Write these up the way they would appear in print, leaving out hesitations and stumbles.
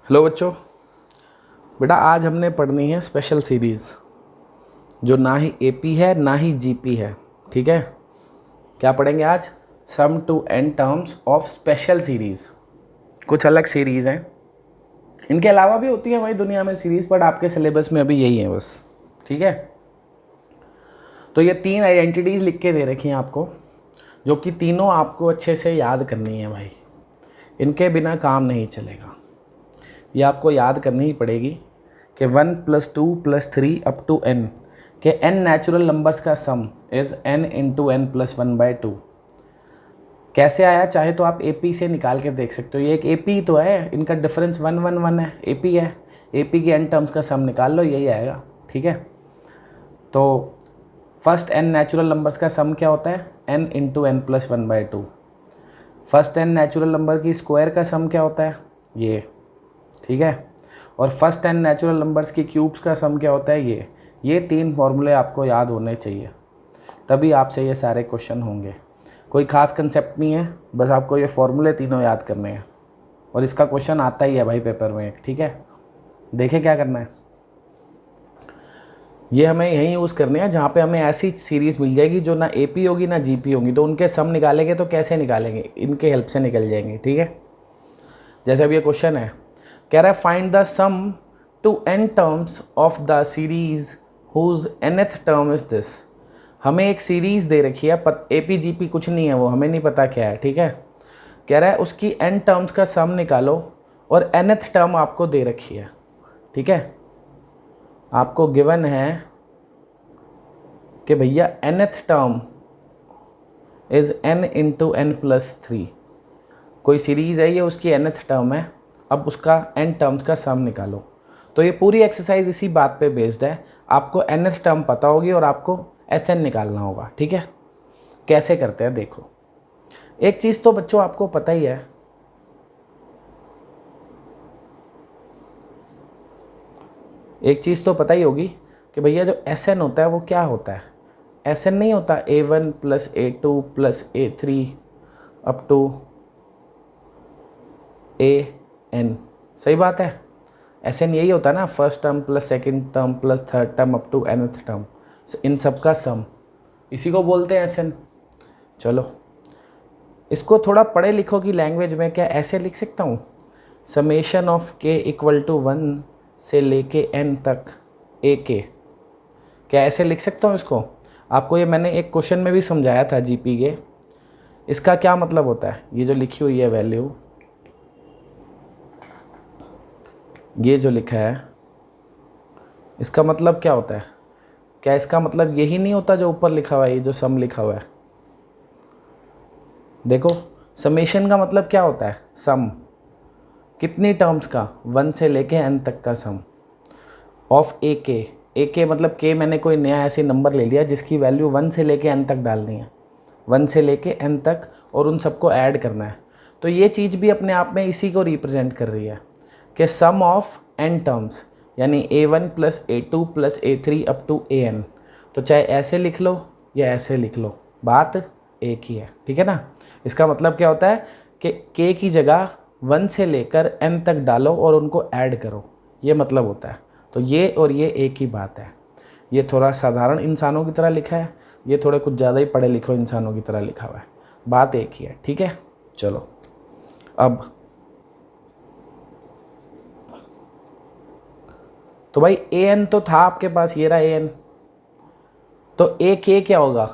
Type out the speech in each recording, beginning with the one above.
Hello बच्चों। बेटा आज हमने पढ़नी है स्पेशल सीरीज़ जो ना ही एपी है ना ही जीपी है। ठीक है, क्या पढ़ेंगे आज? Sum to n terms of special series. कुछ अलग सीरीज़ हैं, इनके अलावा भी होती है भाई दुनिया में सीरीज़, बट आपके सिलेबस में अभी यही है बस। ठीक है, तो ये 3 आइडेंटिटीज़ लिख के दे रखी हैं आपको, जो कि तीनों आपको अच्छे से याद करनी है भाई। इनके बिना काम नहीं चलेगा, ये आपको याद करनी ही पड़ेगी कि 1 + 2 + 3 अप टू n के n नेचुरल नंबर्स का sum is n into n plus 1/2। कैसे आया चाहे तो आप AP से निकाल के देख सकते हो, ये एक AP तो है, इनका डिफरेंस 1 1 1 है, AP है। AP के n टर्म्स का सम निकाल लो, यही आएगा। ठीक है, तो फर्स्ट n नेचुरल नंबर्स का सम क्या होता है? n into n plus 1/2। First n natural number की स्क्वायर का सम क्या होता है? ये। ठीक है, और फर्स्ट 10 नेचुरल नंबर्स की क्यूब्स का सम क्या होता है? ये 3 फॉर्मूले आपको याद होने चाहिए, तभी आपसे ये सारे क्वेश्चन होंगे। कोई ख़ास कंसेप्ट नहीं है, बस आपको ये फॉर्मूले तीनों याद करने हैं, और इसका क्वेश्चन आता ही है भाई पेपर में। ठीक है, देखें क्या करना है। ये हमें यहीं यूज़ करने हैं जहाँ पे हमें ऐसी सीरीज़ मिल जाएगी जो ना AP होगी ना GP होगी, तो उनके सम निकालेंगे तो कैसे निकालेंगे? इनके हेल्प से निकल जाएंगे। ठीक है, जैसे अब ये क्वेश्चन है, कह रहा है find the sum to n terms of the series whose nth term is this. हमें एक सीरीज दे रखी है, APGP कुछ नहीं है, वो हमें नहीं पता क्या है। ठीक है, कह रहा है उसकी n टर्म्स का सम निकालो, और nth टर्म आपको दे रखी है। ठीक है, आपको गिवन है कि भैया nth term is n into n plus 3। कोई सीरीज़ है, ये उसकी nth टर्म है, अब उसका n टर्म्स का सम निकालो। तो ये पूरी एक्सरसाइज इसी बात पे बेस्ड है, आपको nth टर्म पता होगी और आपको SN निकालना होगा। ठीक है, कैसे करते हैं देखो। एक चीज़ तो बच्चों आपको पता ही है, एक चीज़ तो पता ही होगी कि भैया जो SN होता है वो क्या होता है? SN नहीं होता A1 + A2 + A3 up to AN। सही बात है, SN यही होता है ना, first term plus second term plus third term up to nth term, इन सब का सम, इसी को बोलते हैं SN। चलो इसको थोड़ा पढ़े लिखो की लैंग्वेज में क्या ऐसे लिख सकता हूँ, समेशन ऑफ k = 1 से लेके n तक AK। क्या ऐसे लिख सकता हूँ इसको? आपको ये मैंने एक क्वेश्चन में भी समझाया था GP के। इसका क्या मतलब होता है? ये जो लिखी हुई है वैल्यू, ये जो लिखा है, इसका मतलब क्या होता है? क्या इसका मतलब यही नहीं होता जो ऊपर लिखा हुआ है, ये जो सम लिखा हुआ है? देखो, समेशन का मतलब क्या होता है? सम, कितनी टर्म्स का? 1 से लेके n तक का सम ऑफ AK मतलब k मैंने कोई नया ऐसे नंबर ले लिया जिसकी वैल्यू 1 से लेके n तक डालनी है, 1 से लेके n तक, और उन सबको ऐड करना है। तो ये चीज़ भी अपने आप में इसी को रिप्रेजेंट कर रही है कि सम ऑफ n टर्म्स, यानी A1 + A2 + A3 up to AN। तो चाहे ऐसे लिख लो या ऐसे लिख लो, बात एक ही है। ठीक है ना, इसका मतलब क्या होता है कि k की जगह 1 से लेकर n तक डालो और उनको ऐड करो, ये मतलब होता है। तो ये और ये एक ही बात है। ये थोड़ा साधारण इंसानों की तरह लिखा है, ये थोड़े कुछ ज़्यादा ही पढ़े लिखो इंसानों की तरह लिखा हुआ है, बात एक ही है। ठीक है, चलो अब तो भाई AN तो था आपके पास, ये रहा AN, तो AK क्या होगा?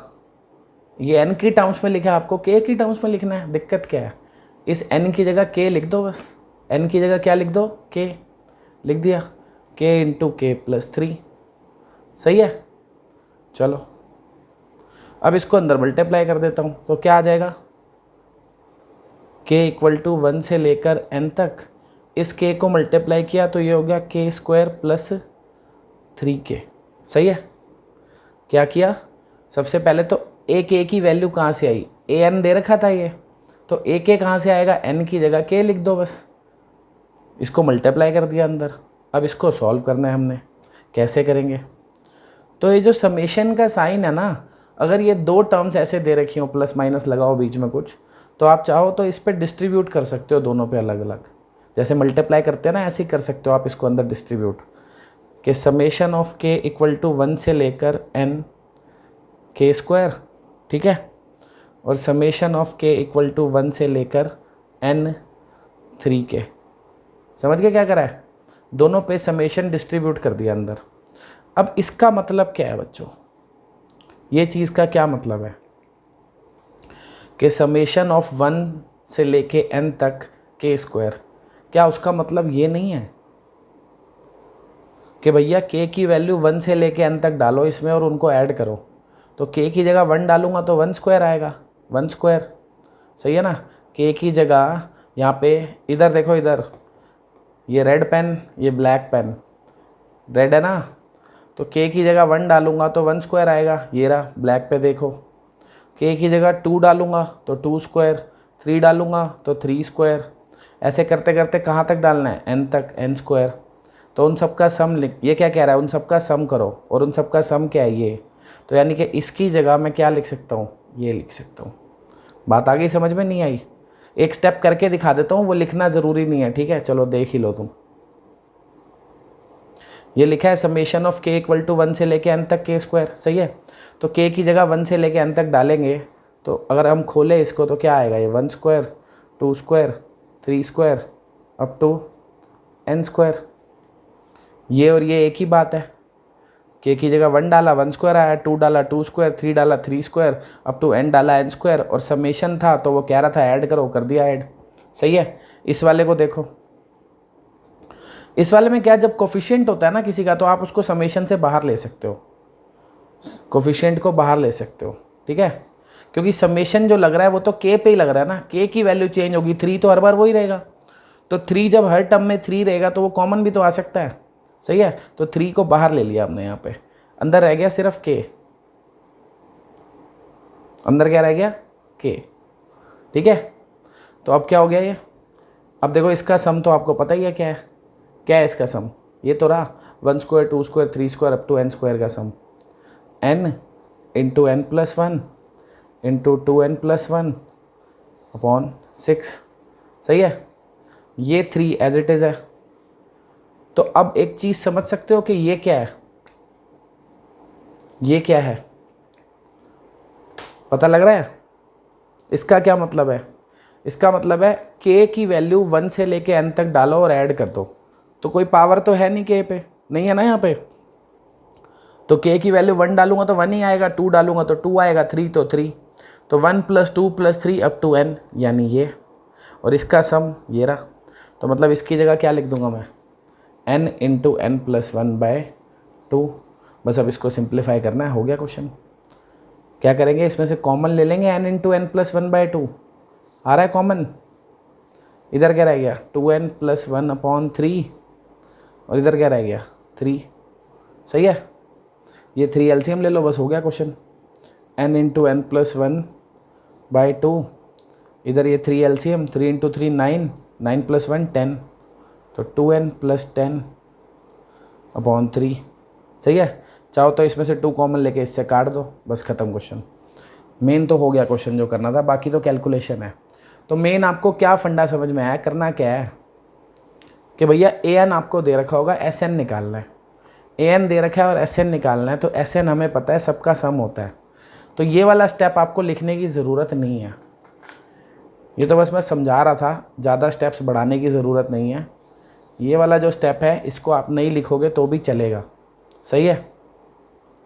ये n की टर्म्स में लिखा है, आपको k की टर्म्स में लिखना है, दिक्कत क्या है? इस n की जगह k लिख दो, बस n की जगह क्या लिख दो? k लिख दिया, k इंटू k + 3। सही है, चलो अब इसको अंदर मल्टीप्लाई कर देता हूँ, तो क्या आ जाएगा? k = 1 से लेकर n तक, इस k को मल्टीप्लाई किया तो ये हो गया k² + 3k। सही है, क्या किया? सबसे पहले तो एक k की वैल्यू कहाँ से आई? AN दे रखा था ये, तो AK कहाँ से आएगा? n की जगह k लिख दो, बस इसको मल्टीप्लाई कर दिया अंदर। अब इसको सॉल्व करना है हमने, कैसे करेंगे? तो ये जो समेशन का साइन है ना, अगर ये 2 टर्म्स ऐसे दे रखी हो, प्लस माइनस लगाओ बीच में कुछ, तो आप चाहो तो इस पर डिस्ट्रीब्यूट कर सकते हो दोनों पे अलग अलग। जैसे मल्टीप्लाई करते हैं ना, ऐसे ही कर सकते हो आप इसको अंदर डिस्ट्रीब्यूट, कि समेशन ऑफ के इक्वल टू 1 से लेकर n के स्क्वायर, ठीक है, और समेशन ऑफ के इक्वल टू 1 से लेकर n 3 के। समझ गए क्या करा है? दोनों पे समेशन डिस्ट्रीब्यूट कर दिया अंदर। अब इसका मतलब क्या है बच्चों, ये चीज़ का क्या मतलब है कि समेशन ऑफ 1 से लेके n तक के स्क्वायर, क्या उसका मतलब ये नहीं है कि भैया k की वैल्यू 1 से लेके n तक डालो इसमें और उनको ऐड करो, तो k की जगह 1 डालूंगा तो 1 स्क्वायर आएगा, 1 स्क्वायर, सही है ना। k की जगह यहाँ पे, इधर देखो, इधर ये रेड पेन, ये ब्लैक पेन, रेड है ना, तो k की जगह 1 डालूंगा तो 1 स्क्वायर आएगा, ये रहा। ब्लैक पे देखो, k की जगह 2 डालूंगा तो 2 स्क्वायर, 3 डालूंगा तो 3 स्क्वायर, ऐसे करते करते कहाँ तक डालना है, n तक, n स्क्वायर। तो उन सब का सम लिख, ये क्या कह रहा है, उन सब का सम करो, और उन सब का सम क्या है, ये। तो यानी कि इसकी जगह मैं क्या लिख सकता हूँ, ये लिख सकता हूँ। बात आ गई समझ में? नहीं आई? एक स्टेप करके दिखा देता हूँ, वो लिखना ज़रूरी नहीं है, ठीक है, चलो देख ही लो तुम। ये लिखा है समेशन ऑफ के इक्वल टू 1 से लेके n तक के स्क्वायर, सही है। तो k की जगह 1 से लेके n तक डालेंगे, तो अगर हम खोलें इसको तो क्या आएगा, ये 1 square, 2 square, 3 square, up to n square. ये और ये एक ही बात है। k की जगह 1 डाला 1 स्क्वायर आया, 2 डाला 2 स्क्वायर, 3 डाला 3 स्क्वायर, अप टू n डाला n स्क्वायर, और समेशन था तो वो कह रहा था ऐड करो, कर दिया ऐड, सही है। इस वाले को देखो, इस वाले में क्या, जब कोफिशिएंट होता है ना किसी का, तो आप उसको समेशन से बाहर ले सकते हो, कोफिशिएंट को बाहर ले सकते हो, ठीक है, क्योंकि समेशन जो लग रहा है वो तो k पे ही लग रहा है ना, k की वैल्यू चेंज होगी, 3 तो हर बार वही रहेगा, तो 3 जब हर टर्म में 3 रहेगा तो वो कॉमन भी तो आ सकता है, सही है। तो 3 को बाहर ले लिया हमने, यहाँ पे अंदर रह गया सिर्फ k, अंदर क्या रह गया, k, ठीक है। तो अब क्या हो गया ये, अब देखो इसका सम तो आपको पता ही है क्या है, क्या है इसका सम, ये तो रहा 1 square, 2 square, 3 square, up to n square का sum, n into n plus 1 into 2n plus 1 upon 6, सही है। ये 3 एज इट इज़ है। तो अब एक चीज़ समझ सकते हो कि ये क्या है, ये क्या है, पता लग रहा है? इसका क्या मतलब है, इसका मतलब है k की वैल्यू 1 से लेके n तक डालो और ऐड कर दो, तो कोई पावर तो है नहीं k पे, नहीं है ना यहाँ पे, तो k की वैल्यू 1 डालूंगा तो 1 ही आएगा, 2 डालूंगा तो 2 आएगा, 3 तो 3, तो 1 plus 2 plus 3 up to n, यानी ये, और इसका सम ये रहा। तो मतलब इसकी जगह क्या लिख दूंगा मैं, n into n plus 1 by 2। बस अब इसको सिंप्लीफाई करना है, हो गया क्वेश्चन। क्या करेंगे, इसमें से कॉमन ले लेंगे, n into n plus 1 by 2 आ रहा है कॉमन, इधर क्या रह गया 2n प्लस 1 अपॉन 3, और इधर क्या रह गया 3, सही है। ये 3 एलसीएम ले लो, बस हो गया question. n into n plus 1 by 2, इधर ये 3 एलसीएम, 3 इंटू 3 9, 9 प्लस 1 10, तो 2n प्लस 10 अपॉन 3, सही है। चाहो तो इसमें से 2 कॉमन लेके इससे काट दो, बस ख़त्म क्वेश्चन। मेन तो हो गया क्वेश्चन जो करना था, बाकी तो कैलकुलेशन है। तो मेन आपको क्या फंडा समझ में आया, करना क्या है कि भैया an आपको दे रखा होगा, sn निकालना है, an दे रखा है और sn निकालना है, तो sn हमें पता है सबका सम होता है, तो ये वाला स्टेप आपको लिखने की ज़रूरत नहीं है, ये तो बस मैं समझा रहा था, ज़्यादा स्टेप्स बढ़ाने की ज़रूरत नहीं है। ये वाला जो स्टेप है इसको आप नहीं लिखोगे तो भी चलेगा, सही है,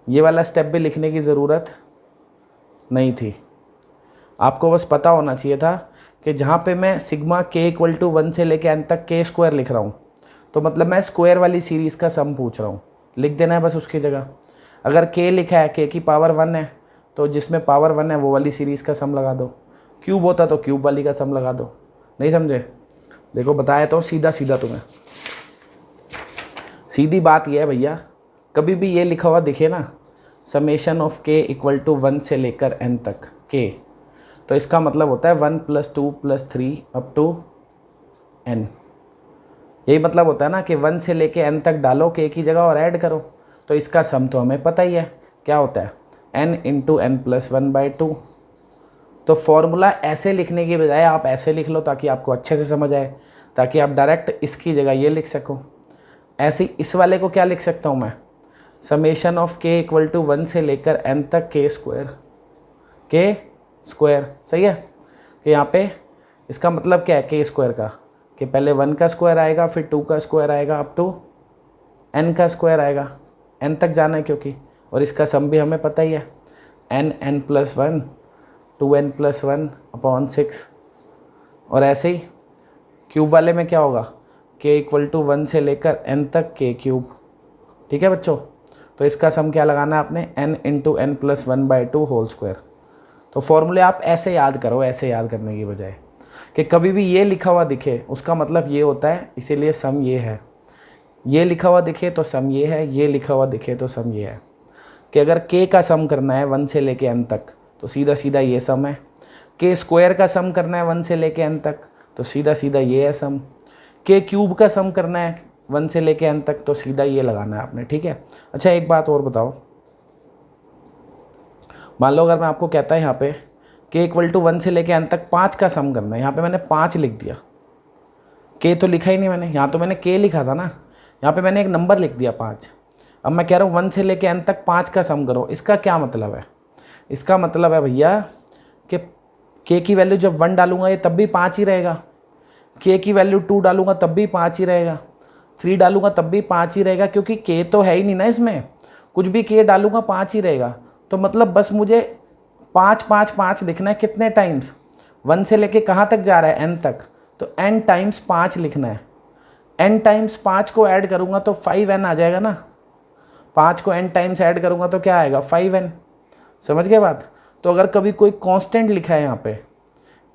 ये वाला स्टेप भी लिखने की ज़रूरत नहीं थी। आपको बस पता होना चाहिए था कि जहाँ पे मैं सिग्मा k इक्वल टू 1 से लेके n तक k स्क्वायर लिख रहा हूँ, तो मतलब मैं स्क्वायर वाली सीरीज़ का सम पूछ रहा हूँ, लिख देना है बस उसकी जगह। अगर k लिखा है, k की पावर 1 है, तो जिसमें पावर 1 है वो वाली सीरीज़ का सम लगा दो, क्यूब होता तो क्यूब वाली का सम लगा दो। नहीं समझे? देखो बताया तो सीधा सीधा तुम्हें, सीधी बात यह है भैया, कभी भी ये लिखा हुआ दिखे ना summation of k equal to 1 से लेकर n तक k, तो इसका मतलब होता है 1 plus 2 plus 3 up to n। यही मतलब होता है ना कि 1 से लेके n तक डालो k की जगह और ऐड करो, तो इसका सम तो हमें पता ही है क्या होता है, n into n plus 1 by 2। तो फॉर्मूला ऐसे लिखने के बजाय आप ऐसे लिख लो ताकि आपको अच्छे से समझ आए। ताकि आप डायरेक्ट इसकी जगह ये लिख सको। ऐसे ही इस वाले को क्या लिख सकता हूँ मैं, समेशन ऑफ के इक्वल टू 1 से लेकर n तक के स्क्वायर। सही है कि यहाँ पे इसका मतलब क्या है के स्क्वायर का, कि पहले 1 का स्क्वायर आएगा, फिर 2 का स्क्वायर आएगा, अप टू n का स्क्वायर आएगा, n तक जाना है क्योंकि, और इसका सम भी हमें पता ही है, n plus 1 2n plus 1 upon 6। और ऐसे ही क्यूब वाले में क्या होगा, के इक्वल टू 1 से लेकर n तक के क्यूब। ठीक है बच्चों, तो इसका सम क्या लगाना है आपने, n into n plus 1/2 whole square. तो फॉर्मूले आप ऐसे याद करो, ऐसे याद करने की बजाय कि कभी भी ये लिखा हुआ दिखे उसका मतलब ये होता है, इसीलिए सम ये है। ये लिखा हुआ दिखे तो सम ये है, ये लिखा हुआ दिखे तो सम ये है। कि अगर k का सम करना है 1 से लेके n तक तो सीधा सीधा ये सम है। के स्क्वायर का सम करना है 1 से लेके n तक तो सीधा सीधा ये है सम। के क्यूब का सम करना है 1 से लेके n तक तो सीधा ये लगाना है आपने। ठीक है। अच्छा एक बात और बताओ, मान लो अगर मैं आपको कहता है यहाँ पे के इक्वल टू 1 से लेके n तक 5 का सम करना है, यहाँ पे मैंने 5 लिख दिया, के तो लिखा ही नहीं मैंने, यहाँ तो मैंने के लिखा था ना, यहाँ पे मैंने एक नंबर लिख दिया 5। अब मैं कह रहा हूँ 1 से लेके n तक 5 का सम करो, इसका क्या मतलब है, इसका मतलब है भैया कि के की वैल्यू जब 1 डालूंगा ये तब भी 5 ही रहेगा, के की वैल्यू 2 डालूंगा तब भी 5 ही रहेगा, 3 डालूंगा तब भी 5 ही रहेगा, क्योंकि के तो है ही नहीं ना इसमें, कुछ भी के डालूंगा 5 ही रहेगा। तो मतलब बस मुझे 5 5 5 लिखना है, कितने टाइम्स, 1 से लेके कहाँ तक जा रहा है n तक, तो n टाइम्स 5 लिखना है। n टाइम्स 5 को ऐड करूँगा तो 5n आ जाएगा ना, 5 को n टाइम्स ऐड करूँगा तो क्या आएगा 5n। समझ गए बात। तो अगर कभी कोई कांस्टेंट लिखा है यहाँ पे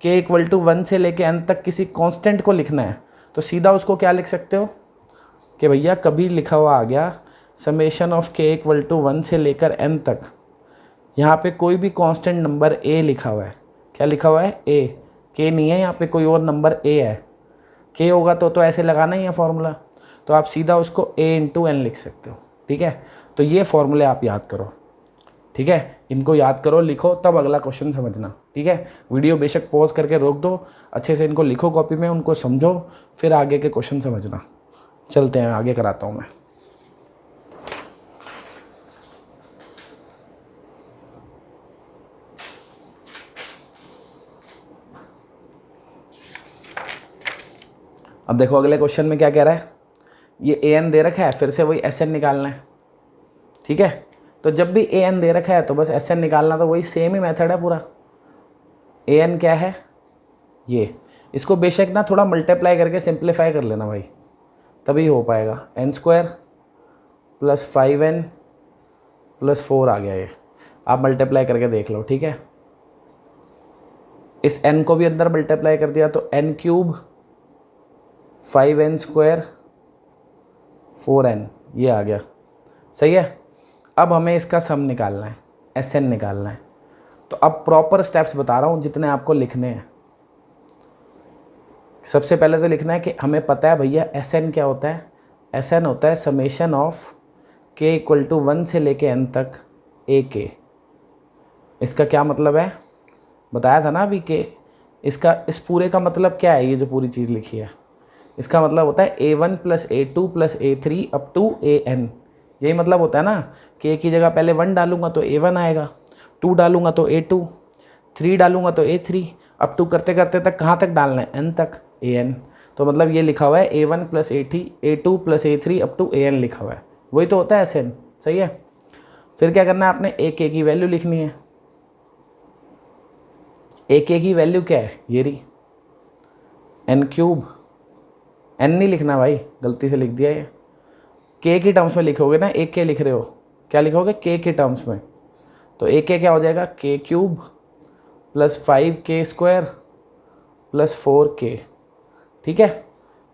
k इक्वल टू 1 से लेके n तक किसी कांस्टेंट को लिखना है तो सीधा उसको क्या लिख सकते हो कि भैया कभी लिखा हुआ आ गया summation of k equal to 1 से लेकर n तक, यहाँ पे कोई भी कांस्टेंट नंबर a लिखा हुआ है, क्या लिखा हुआ है a, k नहीं है यहाँ पे, कोई और नंबर a है, k होगा तो ऐसे लगाना ही है फॉर्मूला, तो आप सीधा उसको a इंटू एन लिख सकते हो। ठीक है। तो ये फॉर्मूले आप याद करो। ठीक है, इनको याद करो, लिखो, तब अगला क्वेश्चन समझना। ठीक है, वीडियो बेशक पॉज करके रोक दो, अच्छे से इनको लिखो कॉपी में, उनको समझो, फिर आगे के क्वेश्चन समझना। चलते हैं आगे, कराता हूँ मैं। अब देखो अगले क्वेश्चन में क्या कह रहा है, ये an दे रखा है, फिर से वही sn निकालना है। ठीक है, तो जब भी an दे रखा है तो बस sn निकालना, तो वही सेम ही मेथड है पूरा। an क्या है, ये, इसको बेशक ना थोड़ा मल्टीप्लाई करके सिंप्लीफाई कर लेना भाई, तभी हो पाएगा। n square plus 5n plus 4 आ गया, ये आप मल्टीप्लाई करके देख लो। ठीक है, इस n को भी अंदर मल्टीप्लाई कर दिया तो n cube 5n square 4n, ये आ गया। सही है। अब हमें इसका सम निकालना है, sn निकालना है। तो अब प्रॉपर स्टेप्स बता रहा हूँ जितने आपको लिखने हैं। सबसे पहले तो लिखना है कि हमें पता है भैया sn क्या होता है, sn होता है summation of k equal to 1 से लेके n तक ak। इसका क्या मतलब है, बताया था ना अभी कि इसका, इस पूरे का मतलब क्या है, ये जो पूरी चीज़ लिखी है इसका मतलब होता है a1 plus a2 plus a3 up to an। यही मतलब होता है ना कि a की जगह पहले 1 डालूंगा तो a1 आएगा, 2 डालूंगा तो a2, 3 डालूंगा तो a3, अप टू करते करते तक कहाँ तक डालना है, n तक an। तो मतलब ये लिखा हुआ है a1 plus a2 plus a3 up to an लिखा हुआ है, वही तो होता है sn। सही है। फिर क्या करना है आपने, ak की वैल्यू लिखनी है। ak की वैल्यू क्या है, ये रही n क्यूब, n नहीं लिखना भाई, गलती से लिख दिया ये, k की टर्म्स में लिखोगे ना, एक k लिख रहे हो, क्या लिखोगे k के टर्म्स में, तो एक k क्या हो जाएगा k cube plus 5k square plus 4k। ठीक है।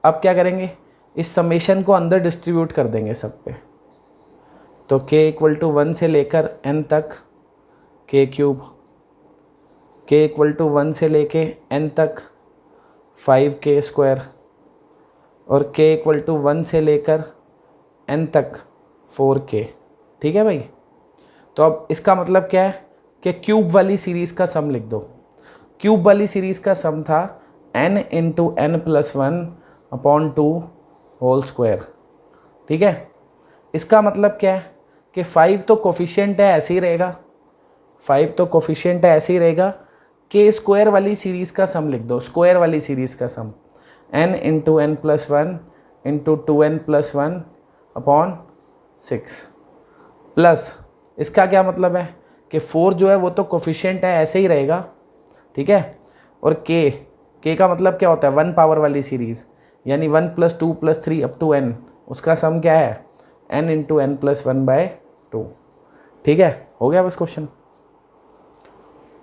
अब क्या करेंगे, इस समेशन को अंदर डिस्ट्रीब्यूट कर देंगे सब पे, तो k इक्वल टू 1 से लेकर n तक k cube, k equal to 1 से लेके n तक 5k स्क्वायर, और k इक्वल टू 1 से लेकर n तक 4k। ठीक है भाई। तो अब इसका मतलब क्या है कि क्यूब वाली सीरीज़ का सम लिख दो। क्यूब वाली सीरीज़ का सम था n into n plus 1 upon 2 whole square. ठीक है, इसका मतलब क्या है कि 5 तो कोफिशिएंट है, ऐसे ही रहेगा, 5 तो कोफिशिएंट है, ऐसे ही रहेगा। के स्क्वायर वाली सीरीज़ का सम लिख दो, स्क्वायर वाली सीरीज़ का sum n into n plus one into 2n plus one upon 6 plus इसका क्या मतलब है कि 4 जो है वो तो कोफिशिएंट है, ऐसे ही रहेगा। ठीक है, और के का मतलब क्या होता है, 1 पावर वाली सीरीज़, यानी 1 plus 2 plus 3 up to n, उसका सम क्या है n into n plus one by 2। ठीक है, हो गया बस क्वेश्चन।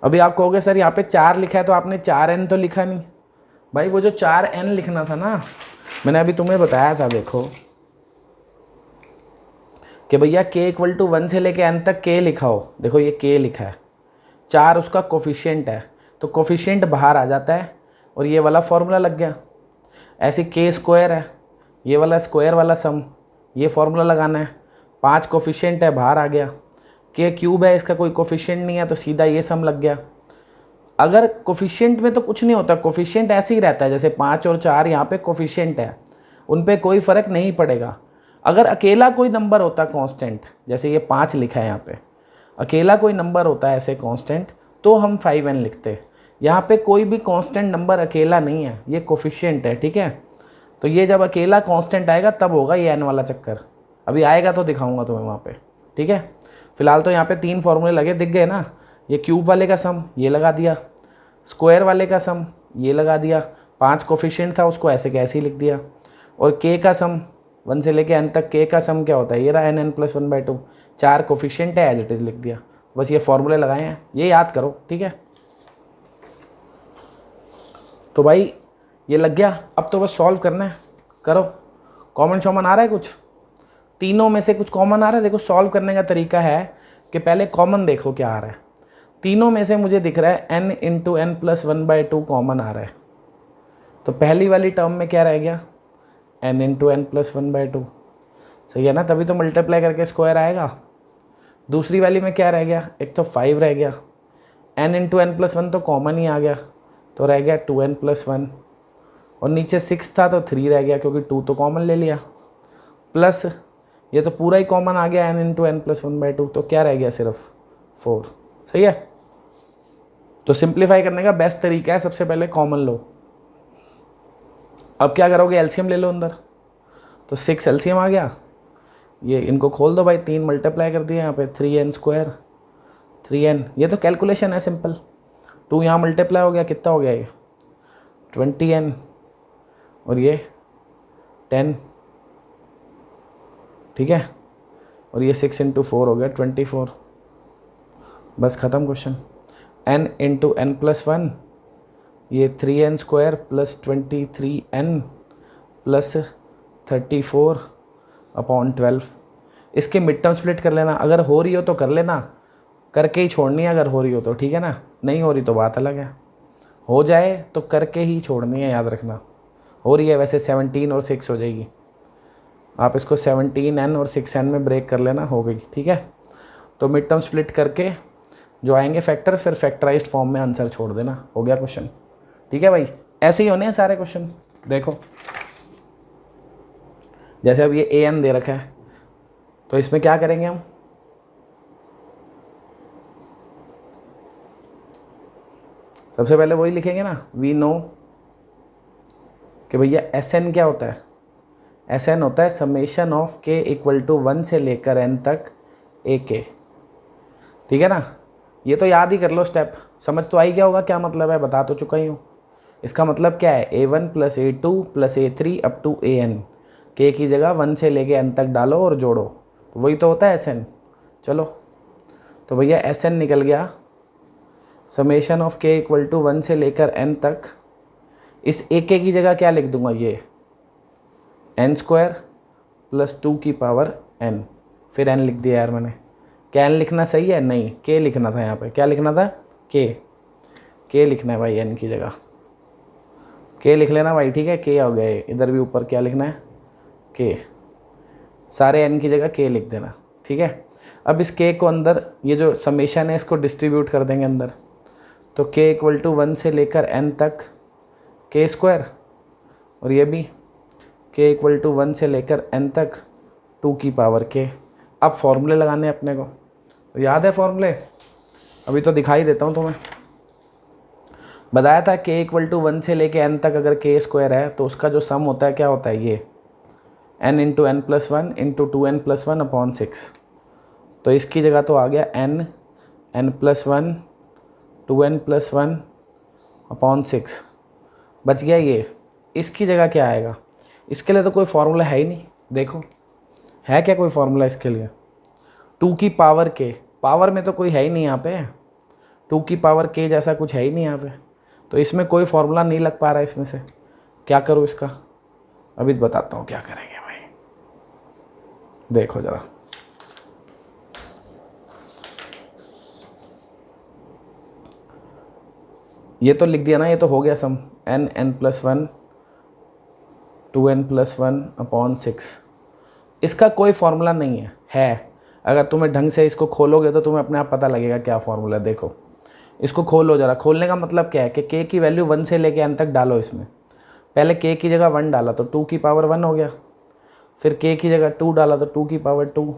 अभी आप कहोगे सर यहाँ पे 4 लिखा है तो आपने 4n तो लिखा नहीं। भाई वो जो 4n लिखना था ना, मैंने अभी तुम्हें बताया था, देखो कि भैया k इक्वल टू 1 से लेके n तक k लिखा हो। देखो ये k लिखा है, 4 उसका कोफिशिएंट है, तो कोफिशिएंट बाहर आ जाता है और ये वाला फॉर्मूला लग गया। ऐसे k स्क्वायर है, ये वाला स्क्वायर वाला सम, ये फॉर्मूला लगाना है। 5 कोफिशिएंट है, बाहर आ गया। k क्यूब है, इसका कोई कोफिशिएंट नहीं है, तो सीधा ये सम लग गया। अगर कोफिशिएंट में तो कुछ नहीं होता, कोफिशिएंट ऐसे ही रहता है, जैसे 5 और 4 यहाँ पे कोफिशिएंट है, उन पे कोई फ़र्क नहीं पड़ेगा। अगर अकेला कोई नंबर होता कांस्टेंट, जैसे ये 5 लिखा है यहाँ पे, अकेला कोई नंबर होता है ऐसे कांस्टेंट, तो हम 5n लिखते। यहाँ पे कोई भी कांस्टेंट नंबर अकेला नहीं है, ये कोफिशिएंट है। ठीक है, तो ये जब अकेला कांस्टेंट आएगा तब होगा ये n वाला चक्कर। अभी आएगा तो दिखाऊंगा तुम्हें वहाँ पे। ठीक है, फिलहाल तो यहाँ पे 3 फॉर्मूले लगे, दिख गए ना। ये क्यूब वाले का सम ये लगा दिया, स्क्वायर वाले का सम ये लगा दिया, 5 कोफिशिएंट था उसको ऐसे कैसे ही लिख दिया, और k का सम 1 से लेके n तक k का सम क्या होता है, ये रहा n plus one by 2। 4 coefficient है, एज इट इज़ लिख दिया। बस ये फॉर्मूले लगाए हैं, ये याद करो। ठीक है, तो भाई ये लग गया। अब तो बस सॉल्व करना है, करो। कॉमन शॉमन आ रहा है कुछ, तीनों में से कुछ कॉमन आ रहा है। देखो सॉल्व करने का तरीका है कि पहले कॉमन देखो क्या आ रहा है। तीनों में से मुझे दिख रहा है n into n plus one by 2 common आ रहा है, तो पहली वाली टर्म में क्या रह गया, n into n plus one by 2। सही है ना, तभी तो मल्टीप्लाई करके स्क्वायर आएगा। दूसरी वाली में क्या रह गया, एक तो 5 रह गया, n into n plus one तो कॉमन ही आ गया, तो रह गया 2n प्लस वन, और नीचे 6 था तो 3 रह गया क्योंकि 2 तो कॉमन ले लिया, प्लस ये तो पूरा ही कॉमन आ गया n into n plus one by 2, तो क्या रह गया सिर्फ 4। सही है, तो सिंप्लीफाई करने का बेस्ट तरीका है सबसे पहले कॉमन लो। अब क्या करोगे, एलसीएम ले लो अंदर, तो 6 एलसीएम आ गया। ये इनको खोल दो भाई, 3 मल्टीप्लाई कर दिए यहाँ पे, 3n स्क्वायर 3n, ये तो कैलकुलेशन है सिंपल। 2 यहाँ मल्टीप्लाई हो गया, कितना हो गया ये 20n, और ये 10। ठीक है, और ये 6 इंटू 4 हो गया 24। बस ख़त्म question. n into n plus one, ये 3n square plus 23n plus 34 upon 12। इसके मिड टर्म स्प्लिट कर लेना, अगर हो रही हो तो कर लेना, करके ही छोड़नी है अगर हो रही हो तो। ठीक है ना, नहीं हो रही तो बात अलग है, हो जाए तो करके ही छोड़नी है, याद रखना। हो रही है वैसे 17 और 6 हो जाएगी, आप इसको 17n और 6n में ब्रेक कर लेना, हो गई। ठीक है, तो मिड टर्म स्प्लिट करके जो आएंगे फैक्टर, फिर फैक्टराइज्ड फॉर्म में आंसर छोड़ देना, हो गया क्वेश्चन। ठीक है भाई, ऐसे ही होने हैं सारे क्वेश्चन। देखो जैसे अब ये an दे रखा है, तो इसमें क्या करेंगे हम, सबसे पहले वही लिखेंगे ना, वी नो कि भैया Sn क्या होता है, Sn होता है summation of k equal to 1 से लेकर n तक ak। ठीक है ना, ये तो याद ही कर लो स्टेप, समझ तो आई क्या होगा, क्या मतलब है बता तो चुका ही हूँ। इसका मतलब क्या है, a1 plus a2 plus a3 up to an, k की जगह 1 से लेके n तक डालो और जोड़ो, तो वही तो होता है Sn। चलो तो भैया Sn निकल गया summation of k equal to 1 से लेकर n तक। इस ak की जगह क्या लिख दूंगा, ये n स्क्वायर प्लस 2 की पावर n, फिर n लिख दिया यार मैंने। क्या n लिखना सही है, नहीं k लिखना था यहाँ पे, क्या लिखना था, k लिखना है भाई, n की जगह k लिख लेना भाई। ठीक है, k हो गया, इधर भी ऊपर क्या लिखना है, k, सारे n की जगह k लिख देना। ठीक है, अब इस k को अंदर, ये जो समेशन है इसको डिस्ट्रीब्यूट कर देंगे अंदर, तो k इक्वल टू 1 से लेकर n तक k स्क्वायर, और ये भी के इक्वल टू 1 से लेकर n तक 2 की पावर k। अब फॉर्मूले लगाने हैं अपने को, तो याद है फॉर्मूले? अभी तो दिखाई देता हूँ तुम्हें। बताया था k इक्वल टू 1 से लेके n तक अगर k स्क्वायर है तो उसका जो सम होता है क्या होता है, ये n into n plus one into 2n+1 upon 6। तो इसकी जगह तो आ गया n+1 2n+1 अपॉन 6 बच गया ये। इसकी जगह क्या आएगा? इसके लिए तो कोई फार्मूला है ही नहीं। देखो है क्या कोई फार्मूला इसके लिए? 2 की पावर k, पावर में तो कोई है ही नहीं यहाँ पे, 2 की पावर k जैसा कुछ है ही नहीं यहाँ पे, तो इसमें कोई फार्मूला नहीं लग पा रहा है। इसमें से क्या करूँ इसका? अभी बताता हूँ क्या करेंगे भाई, देखो ज़रा। ये तो लिख दिया ना, ये तो हो गया सम n+1 2n+1 अपॉन 6। इसका कोई फार्मूला नहीं है। अगर तुम्हें ढंग से इसको खोलोगे तो तुम्हें अपने आप पता लगेगा क्या फार्मूला। देखो इसको खोलो ज़रा। खोलने का मतलब क्या है कि k की वैल्यू 1 से लेके n तक डालो। इसमें पहले k की जगह 1 डाला तो 2 की पावर 1 हो गया, फिर k की जगह 2 डाला तो 2 की पावर 2,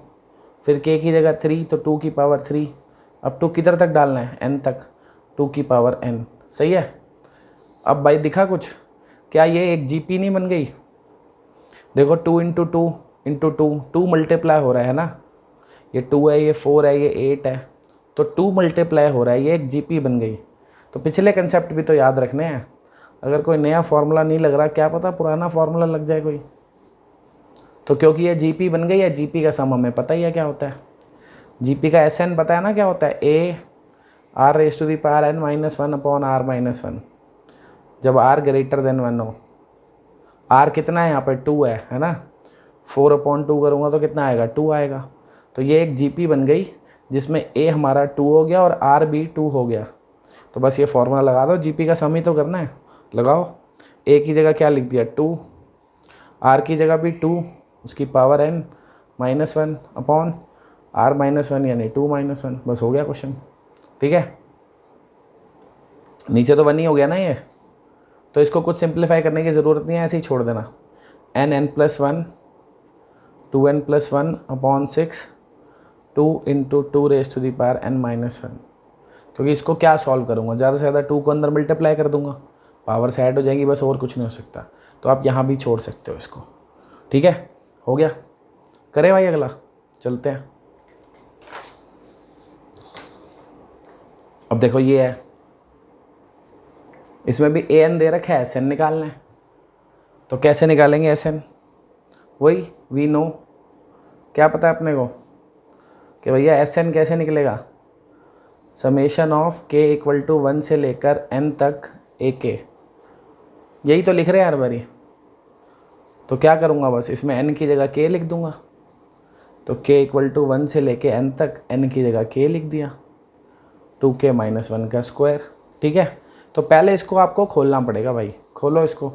फिर k की जगह 3 तो 2 की पावर 3। अब 2 किधर तक डालना है? n तक, 2 की पावर n। सही है। अब भाई दिखा कुछ? क्या ये एक जीपी नहीं बन गई? देखो 2 इंटू 2 इंटू 2 मल्टीप्लाई हो रहा है ना, ये 2 है, ये 4 है, ये 8 है, तो 2 मल्टीप्लाई हो रहा है, ये एक जीपी बन गई। तो पिछले कंसेप्ट भी तो याद रखने हैं। अगर कोई नया फार्मूला नहीं लग रहा, क्या पता पुराना फार्मूला लग जाए कोई। तो क्योंकि ये जीपी बन गई है, जीपी का सम हमें पता ही है क्या होता है। जीपी का एसएन पता है ना क्या होता है? a r⁻n−1 अपॉन r−1, जब r ग्रेटर देन 1 हो। r कितना है यहाँ पर? 2 है ना। 4/2 करूँगा तो कितना आएगा? 2 आएगा। तो ये एक जीपी बन गई जिसमें a हमारा 2 हो गया और r भी 2 हो गया। तो बस ये फॉर्मूला लगा दो, जीपी का सम ही तो करना है। लगाओ। a की जगह क्या लिख दिया? 2, r की जगह भी 2, उसकी पावर n−1 अपॉन r−1 यानी 2−1। बस हो गया क्वेश्चन। ठीक है, नीचे तो 1 ही हो गया ना ये, तो इसको कुछ सिंप्लीफाई करने की ज़रूरत नहीं है, ऐसे ही छोड़ देना। n+1 2n+1 upon 6 2 into 2 n−1। क्योंकि इसको क्या सॉल्व करूँगा? ज़्यादा से ज़्यादा 2 को अंदर मल्टीप्लाई कर दूंगा, पावर से ऐड हो जाएगी, बस और कुछ नहीं हो सकता। तो आप यहाँ भी छोड़ सकते हो इसको। ठीक है, हो गया। करें भाई अगला, चलते हैं। अब देखो ये है, इसमें भी an दे रखा है, SN निकालना है। तो कैसे निकालेंगे SN? वही वी नो, क्या पता है अपने को कि भैया SN कैसे निकलेगा? Summation of k equal to 1 से लेकर n तक AK, यही तो लिख रहे हैं हर बारी। तो क्या करूँगा? बस इसमें n की जगह k लिख दूँगा। तो k इक्वल टू 1 से लेके n तक n की जगह k लिख दिया, 2k-1 का स्क्वायर। ठीक है, तो पहले इसको आपको खोलना पड़ेगा भाई। खोलो इसको,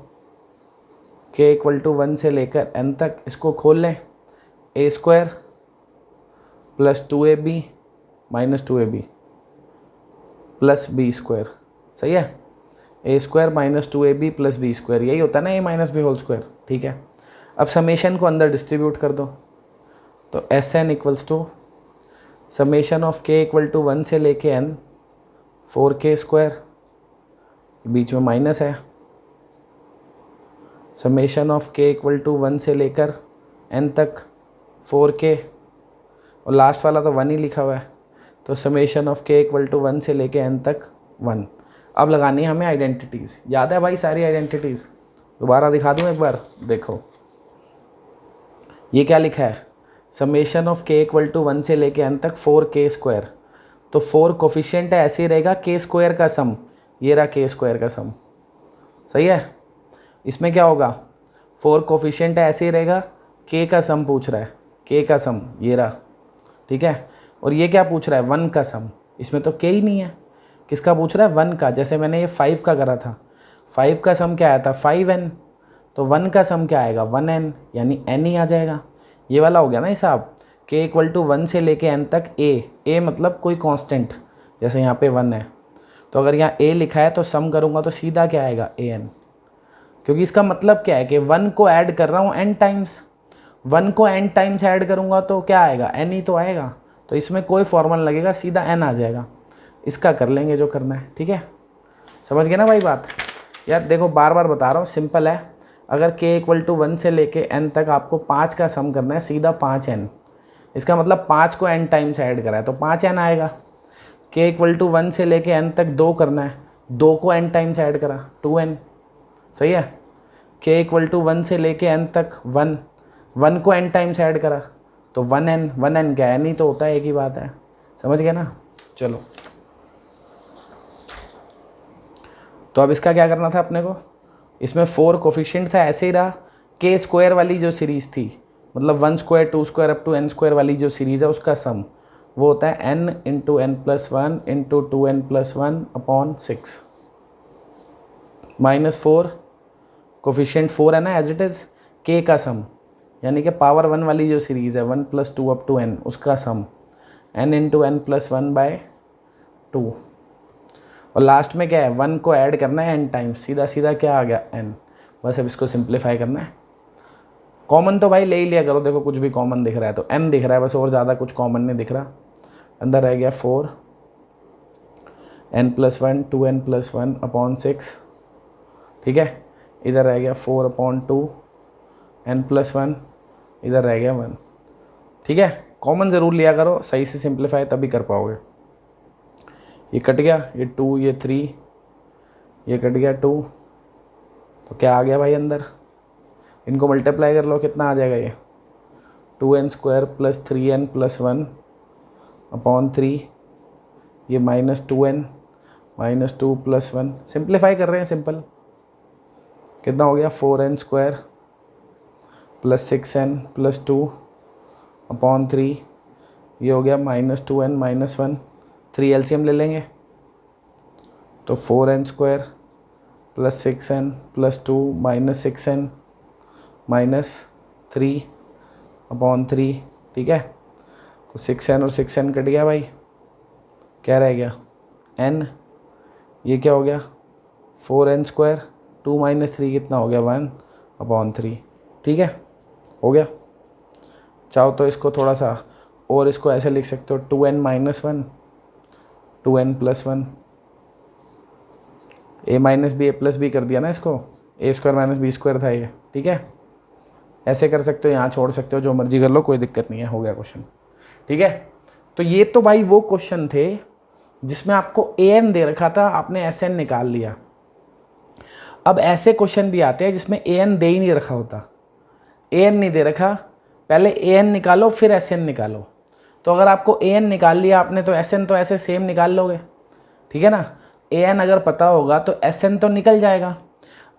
k इक्वल टू 1 से लेकर n तक, इसको खोल लें। a square plus 2ab minus 2ab plus b square. सही है, a square minus 2ab plus b square, यही होता है ना a minus b whole square. ठीक है, अब समेशन को अंदर डिस्ट्रीब्यूट कर दो। तो SN equals to summation of k equal to 1 से लेके n 4k स्क्वायर, बीच में माइनस है, summation of k equal to 1 से लेकर n तक 4k, और लास्ट वाला तो 1 ही लिखा हुआ है। तो summation of k equal to 1 से लेके n तक 1। अब लगानी है हमें आइडेंटिटीज़। याद है भाई सारी आइडेंटिटीज़? दोबारा दिखा दूँ एक बार, देखो ये क्या लिखा है? Summation of k equal to 1 से लेके n तक 4k स्क्वायर। तो 4 कोफिशिएंट है, ऐसे ही रहेगा k स्क्वायर का सम, ये रहा k स्क्वायर का सम। सही है, इसमें क्या होगा? 4 कोफिशिएंट है, ऐसे ही रहेगा, k का सम पूछ रहा है, k का सम ये रहा। ठीक है, और ये क्या पूछ रहा है? 1 का सम। इसमें तो k ही नहीं है, किसका पूछ रहा है? 1 का। जैसे मैंने ये 5 का करा था, 5 का सम क्या आया था? 5n। तो 1 का सम क्या आएगा? 1n, यानी n ही आ जाएगा। ये वाला हो गया ना हिसाब। k इक्वल टू 1 से लेके n तक a मतलब कोई कांस्टेंट, जैसे यहाँ पे 1 है, तो अगर यहाँ a लिखा है तो सम करूँगा तो सीधा क्या आएगा? an, क्योंकि इसका मतलब क्या है कि 1 को ऐड कर रहा हूँ n टाइम्स, 1 को n टाइम्स ऐड करूँगा तो क्या आएगा, n ही तो आएगा। तो इसमें कोई फॉर्मूला लगेगा, सीधा n आ जाएगा। इसका कर लेंगे जो करना है, ठीक है। समझ गए ना भाई बात। यार देखो बार बार बता रहा हूँ, सिंपल है। अगर k इक्वल टू 1 से लेके n तक आपको 5 का सम करना है, सीधा 5n। इसका मतलब 5 को n टाइम्स ऐड करा है तो 5n आएगा। k इक्वल टू 1 से लेके n तक 2 करना है, 2 को n टाइम्स ऐड करा, 2n। सही है। k इक्वल टू 1 से लेके n तक 1, 1 को n टाइम्स ऐड करा तो 1n, 1n क्या है, नहीं तो होता है, एक ही बात है। समझ गए ना। चलो तो अब इसका क्या करना था अपने को, इसमें 4 कोफिशिएंट था, ऐसे ही रहा। k स्क्वायर वाली जो सीरीज़ थी, मतलब 1 square 2 square up to n square वाली जो सीरीज़ है, उसका सम वो होता है n into n plus 1 into 2n plus 1 upon 6 minus 4, coefficient 4 है ना एज इट इज़, k का सम यानी कि पावर 1 वाली जो सीरीज़ है 1 प्लस 2 अप टू n, उसका sum n into n plus 1 by 2। और लास्ट में क्या है, 1 को ऐड करना है n टाइम्स, सीधा सीधा क्या आ गया n। बस अब इसको सिंप्लीफाई करना है। कॉमन तो भाई ले ही लिया करो, देखो कुछ भी कॉमन दिख रहा है तो n दिख रहा है बस, और ज़्यादा कुछ कॉमन नहीं दिख रहा। अंदर रह गया 4 n plus 1 2n plus 1 upon 6, ठीक है। इधर रह गया 4 अपॉन 2 n प्लस 1, इधर रह गया 1, ठीक है। कॉमन ज़रूर लिया करो, सही से सिंप्लीफाई तभी कर पाओगे। ये कट गया, ये 2 ये 3, ये कट गया 2, तो क्या आ गया भाई अंदर, इनको मल्टीप्लाई कर लो, कितना आ जाएगा ये 2n square plus 3n plus 1 upon 3, ये minus 2n minus 2 plus 1। Simplify कर रहे हैं सिंपल, कितना हो गया 4n square plus 6n plus 2 upon 3, ये हो गया माइनस 2n माइनस 1, 3 एलसीएम ले लेंगे तो 4n square plus 6n plus 2 minus 6n minus 3 upon 3, ठीक है। तो 6n और 6n कट गया भाई, क्या रह गया n, ये क्या हो गया 4n स्क्वायर 2 माइनस 3 कितना हो गया 1 अपॉन 3, ठीक है, हो गया। चाहो तो इसको थोड़ा सा और इसको ऐसे लिख सकते हो 2n minus 1 2n plus 1, a minus b a plus b कर दिया ना इसको, a square minus b square था ये, ठीक है। ऐसे कर सकते हो, यहाँ छोड़ सकते हो, जो मर्जी कर लो, कोई दिक्कत नहीं है, हो गया क्वेश्चन, ठीक है। तो ये तो भाई वो क्वेश्चन थे जिसमें आपको an दे रखा था, आपने sn निकाल लिया। अब ऐसे क्वेश्चन भी आते हैं जिसमें an दे ही नहीं रखा होता, an नहीं दे रखा, पहले an निकालो फिर sn निकालो। तो अगर आपको an निकाल लिया आपने तो sn तो ऐसे सेम निकाल लोगे, ठीक है ना। an अगर पता होगा तो sn तो निकल जाएगा।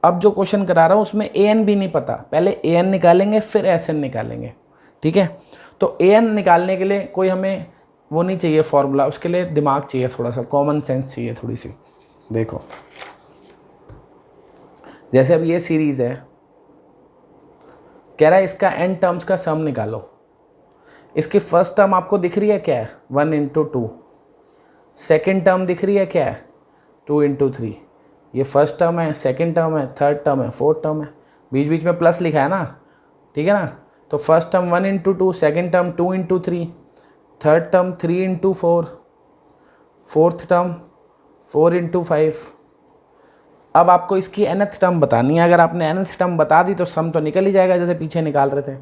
अब जो क्वेश्चन करा रहा हूँ उसमें an भी नहीं पता, पहले an निकालेंगे फिर sn निकालेंगे, ठीक है। तो an निकालने के लिए कोई हमें वो नहीं चाहिए फॉर्मूला, उसके लिए दिमाग चाहिए, थोड़ा सा कॉमन सेंस चाहिए थोड़ी सी। देखो जैसे अब ये सीरीज़ है, कह रहा है इसका n टर्म्स का सम निकालो। इसकी फर्स्ट टर्म आपको दिख रही है क्या है 1 इंटू 2, सेकेंड टर्म दिख रही है क्या है 2 इंटू 3, ये फर्स्ट टर्म है, सेकेंड टर्म है, थर्ड टर्म है, फोर्थ टर्म है, बीच बीच में प्लस लिखा है ना, ठीक है ना। तो first term 1 into 2, second term 2 into 3, third term 3 into 4, fourth term 4 into 5। अब आपको इसकी nth टर्म बतानी है, अगर आपने nth टर्म बता दी तो सम तो निकल ही जाएगा, जैसे पीछे निकाल रहे थे।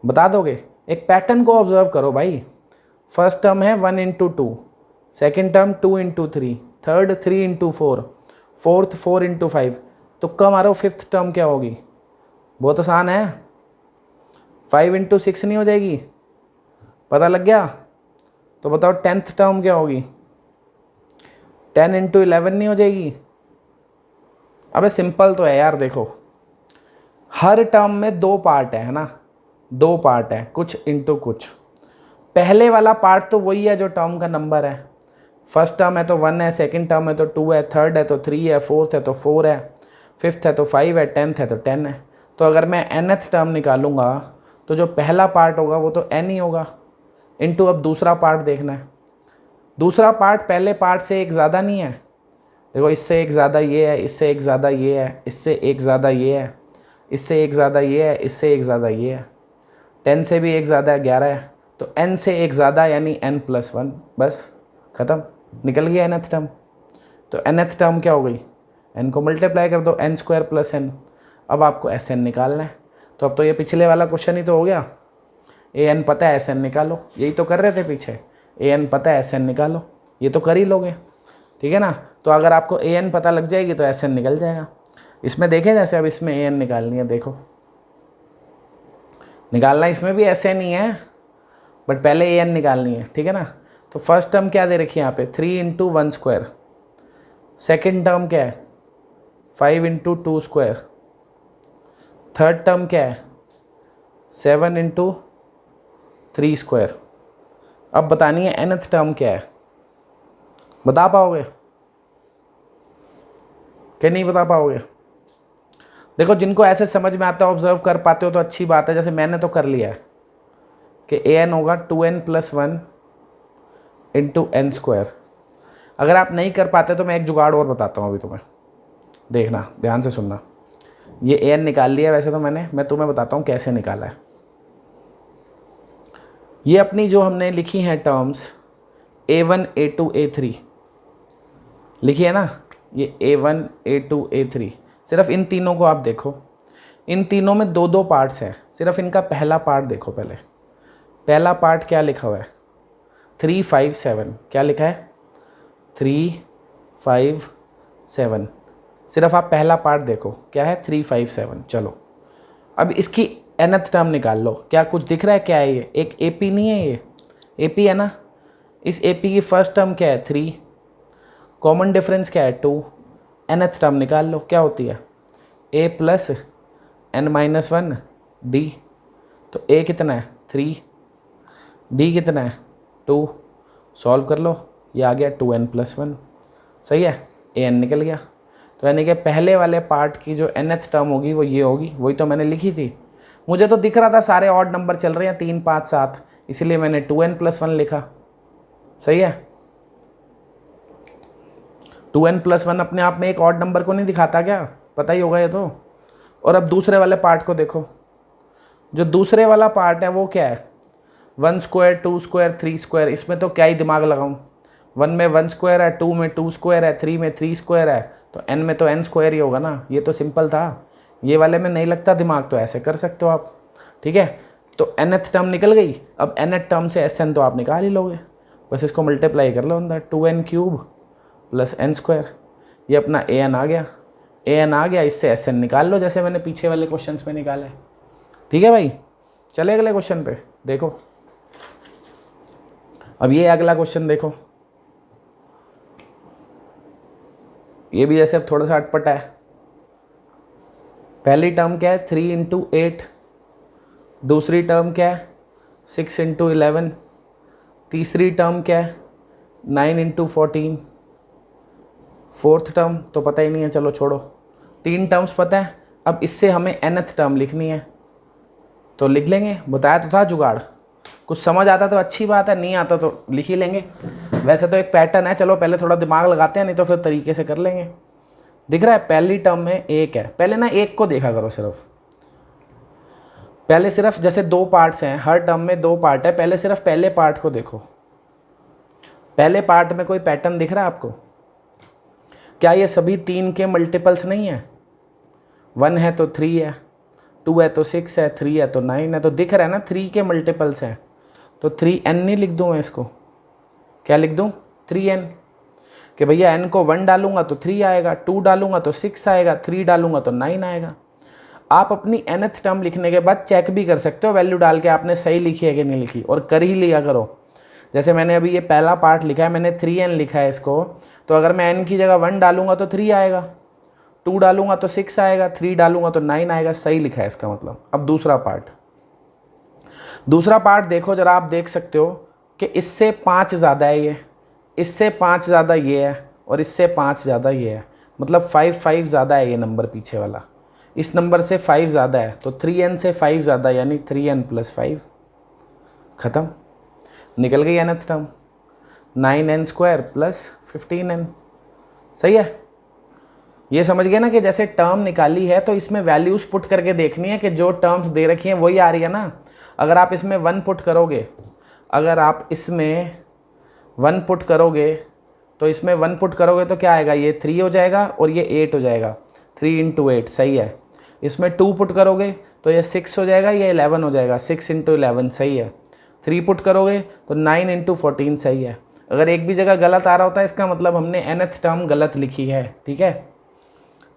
बता दोगे, एक पैटर्न को ऑब्जर्व करो भाई। फर्स्ट टर्म है 1 into 2, second term 2 into 3, third 3 into 4, fourth 4 into 5। तुक्का मारो फिफ्थ टर्म क्या होगी, बहुत आसान है, 5 इंटू 6 नहीं हो जाएगी, पता लग गया। तो बताओ 10th टर्म क्या होगी, 10 इंटू 11 नहीं हो जाएगी। अबे सिंपल तो है यार, देखो हर टर्म में 2 पार्ट है ना, 2 पार्ट है, कुछ इंटू कुछ। पहले वाला पार्ट तो वही है जो टर्म का नंबर है, फर्स्ट टर्म है तो 1 है, सेकंड टर्म है तो 2 है, थर्ड है तो 3 है, फोर्थ है तो 4 है, फिफ्थ है तो 5 है, 10th है तो 10 है। तो अगर मैं nth टर्म निकालूंगा तो जो पहला पार्ट होगा वो तो n ही होगा, इंटू अब दूसरा पार्ट देखना है। दूसरा पार्ट पहले पार्ट से एक ज़्यादा नहीं है, देखो इससे एक ज़्यादा ये है, इससे एक ज़्यादा ये है, इससे एक ज़्यादा ये है, इससे एक ज़्यादा ये है, इससे एक ज़्यादा ये है, 10 से भी एक ज़्यादा है 11 है, तो n से एक ज़्यादा यानी n+1, बस ख़त्म, निकल गया nth टर्म। तो nth टर्म क्या हो गई, n को मल्टीप्लाई कर दो, n² + n। अब आपको Sn निकालना है। तो अब तो ये पिछले वाला क्वेश्चन ही तो हो गया, an पता है Sn निकालो, यही तो कर रहे थे पीछे, an पता है Sn निकालो, ये तो कर ही लोगे, ठीक है ना। तो अगर आपको an पता लग जाएगी तो Sn निकल जाएगा। इसमें देखें जैसे अब इसमें an निकालनी है, देखो निकालना इसमें भी Sn ही है, बट पहले an निकालनी है, ठीक है ना। तो फर्स्ट टर्म क्या दे रखी है यहाँ पे, 3 × 1²। सेकेंड टर्म क्या है, 5 × 2²। थर्ड टर्म क्या है, 7 × 3²। अब बतानी है nth टर्म क्या है, बता पाओगे कि नहीं बता पाओगे। देखो जिनको ऐसे समझ में आता है, ऑब्जर्व कर पाते हो तो अच्छी बात है, जैसे मैंने तो कर लिया है कि an होगा 2n + 1 × n²। अगर आप नहीं कर पाते तो मैं एक जुगाड़ और बताता हूँ अभी तुम्हें, देखना ध्यान से सुनना। ये an निकाल लिया वैसे तो मैं तुम्हें बताता हूँ कैसे निकाला है। ये अपनी जो हमने लिखी हैं टर्म्स a1 a2 a3 लिखी है ना, ये a1 a2 a3, सिर्फ इन तीनों को आप देखो, इन तीनों में दो दो पार्ट्स हैं, सिर्फ इनका पहला पार्ट देखो। पहला पार्ट क्या लिखा हुआ है, 3 5 7, क्या लिखा है 3 5 7, सिर्फ आप पहला पार्ट देखो क्या है 3 5 7। चलो अब इसकी nth टर्म निकाल लो, क्या कुछ दिख रहा है, क्या है ये, एक AP नहीं है, ये AP है ना। इस AP की फर्स्ट टर्म क्या है 3, कॉमन डिफरेंस क्या है 2, nth टर्म निकाल लो क्या होती है a + n-1 d। तो a कितना है 3, d कितना है 2, सॉल्व कर लो, ये आ गया 2n + 1, सही है, an निकल गया। तो यानी कि पहले वाले पार्ट की जो nth टर्म होगी वो ये होगी, वही तो मैंने लिखी थी। मुझे तो दिख रहा था सारे ऑड नंबर चल रहे हैं 3 5 7, इसलिए मैंने 2n + 1 लिखा, सही है। 2n + 1 अपने आप में एक ऑड नंबर को नहीं दिखाता क्या, पता ही होगा ये तो। और अब दूसरे वाले पार्ट को देखो, जो दूसरे वाला पार्ट है वो क्या है 1² 2² 3²। इसमें तो क्या ही दिमाग लगाऊं, 1 में 1² है, 2 में 2² है, 3 में 3² है, तो n में तो n² ही होगा ना, ये तो सिंपल था। ये वाले में नहीं लगता दिमाग, तो ऐसे कर सकते हो आप, ठीक है। तो nth टर्म निकल गई। अब nth टर्म से Sn तो आप निकाल ही लोगे, बस इसको मल्टीप्लाई कर लो अंदर, 2n³ + n²। ये अपना an आ गया, an आ गया, इससे Sn निकाल लो जैसे मैंने पीछे वाले क्वेश्चंस में निकाला है, ठीक है भाई। चले अगले क्वेश्चन पे देखो। अब ये अगला क्वेश्चन देखो, ये भी जैसे अब थोड़ा सा अटपटा है। पहली टर्म क्या है 3 × 8, दूसरी टर्म क्या है 6 × 11, तीसरी टर्म क्या है 9 × 14, फोर्थ टर्म तो पता ही नहीं है, चलो छोड़ो, 3 टर्म्स पता है। अब इससे हमें nth टर्म लिखनी है, तो लिख लेंगे, बताया तो था जुगाड़। कुछ समझ आता तो अच्छी बात है, नहीं आता तो लिख ही लेंगे। वैसे तो एक पैटर्न है, चलो पहले थोड़ा दिमाग लगाते हैं, नहीं तो फिर तरीके से कर लेंगे। दिख रहा है पहली टर्म में 1 है, पहले ना 1 को देखा करो सिर्फ, पहले सिर्फ जैसे 2 पार्ट्स हैं, हर टर्म में 2 पार्ट है, पहले सिर्फ पहले पार्ट को देखो। पहले पार्ट में कोई पैटर्न दिख रहा है आपको, क्या ये सभी 3 के मल्टीपल्स नहीं है, 1 है तो 3 है, 2 है तो 6 है, 3 है तो 9 है, तो दिख रहा है ना 3 के मल्टीपल्स हैं। तो 3n नहीं लिख दूँ मैं इसको, क्या लिख दूँ 3n, कि भैया n को 1 डालूंगा तो 3 आएगा, 2 डालूंगा तो 6 आएगा, 3 डालूंगा तो 9 आएगा। आप अपनी nth टर्म लिखने के बाद चेक भी कर सकते हो वैल्यू डाल के आपने सही लिखी है कि नहीं लिखी, और कर ही लिया करो। जैसे मैंने अभी ये पहला पार्ट लिखा है, मैंने 3n लिखा है इसको, तो अगर मैं n की जगह 1 डालूंगा तो 3 आएगा, 2 डालूंगा तो 6 आएगा, 3 डालूंगा तो 9 आएगा, सही लिखा है इसका मतलब। अब दूसरा पार्ट देखो जरा, आप देख सकते हो कि इससे 5 ज़्यादा है ये, इससे 5 ज़्यादा ये है, और इससे 5 ज़्यादा ये है, मतलब 5 ज़्यादा है ये नंबर पीछे वाला, इस नंबर से 5 ज़्यादा है, तो 3n से 5 ज़्यादा यानी 3n + 5, ख़त्म, निकल गई nth टर्म 9n² + 15n, सही है। ये समझ गए ना कि जैसे टर्म निकाली है तो इसमें वैल्यूज़ पुट करके देखनी है कि जो टर्म्स दे रखी हैं वही आ रही है ना। अगर आप इसमें 1 पुट करोगे, अगर आप इसमें 1 पुट करोगे तो इसमें 1 पुट करोगे तो क्या आएगा, ये 3 हो जाएगा और ये 8 हो जाएगा, 3 × 8 सही है। इसमें 2 पुट करोगे तो ये 6 हो जाएगा, ये 11 हो जाएगा, 6 × 11 सही है। 3 पुट करोगे तो 9 × 14 सही है। अगर एक भी जगह गलत आ रहा होता है इसका मतलब हमने nth टर्म गलत लिखी है, ठीक है।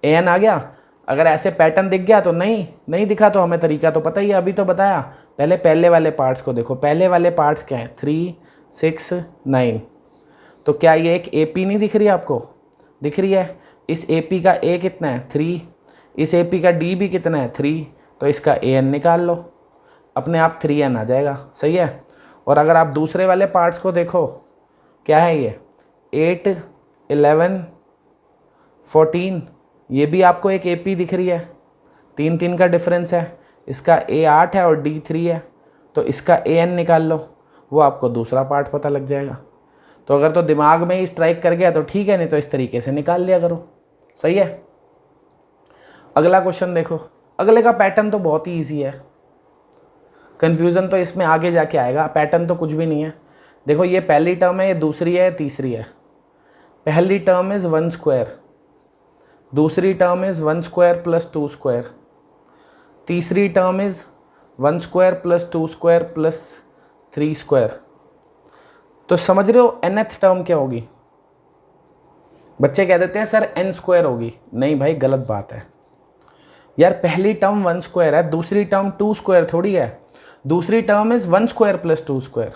an आ गया। अगर ऐसे पैटर्न दिख गया तो नहीं दिखा तो हमें तरीका तो पता ही है, अभी तो बताया। पहले वाले पार्ट्स को देखो, पहले वाले पार्ट्स क्या हैं, 3, 6, 9। तो क्या ये एक AP नहीं दिख रही है आपको, दिख रही है। इस AP का A कितना है, 3। इस AP का D भी कितना है, 3। तो इसका AN निकाल लो, अपने आप 3n आ जाएगा, सही है। और अगर आप दूसरे वाले पार्ट्स को देखो, क्या है ये 8, 11, 14, ये भी आपको एक AP दिख रही है, 3 का डिफरेंस है। इसका A 8 है और D 3 है, तो इसका AN निकाल लो, वो आपको दूसरा पार्ट पता लग जाएगा। तो अगर तो दिमाग में ही स्ट्राइक कर गया तो ठीक है, नहीं तो इस तरीके से निकाल लिया करो, सही है। अगला क्वेश्चन देखो, अगले का पैटर्न तो बहुत ही ईजी है, कन्फ्यूज़न तो इसमें आगे जाके आएगा, पैटर्न तो कुछ भी नहीं है। देखो ये पहली टर्म है, ये दूसरी है, तीसरी है। पहली टर्म इज़ 1 स्क्वायर, दूसरी term is 1 square plus 2 square, तीसरी term is 1 square plus 2 square plus 3 square. तो समझ रहे हो nth टर्म क्या होगी। बच्चे कह देते हैं सर n स्क्वायर होगी, नहीं भाई गलत बात है यार। पहली टर्म 1 स्क्वायर है, दूसरी टर्म 2 स्क्वायर थोड़ी है। दूसरी term is 1 square plus 2 square,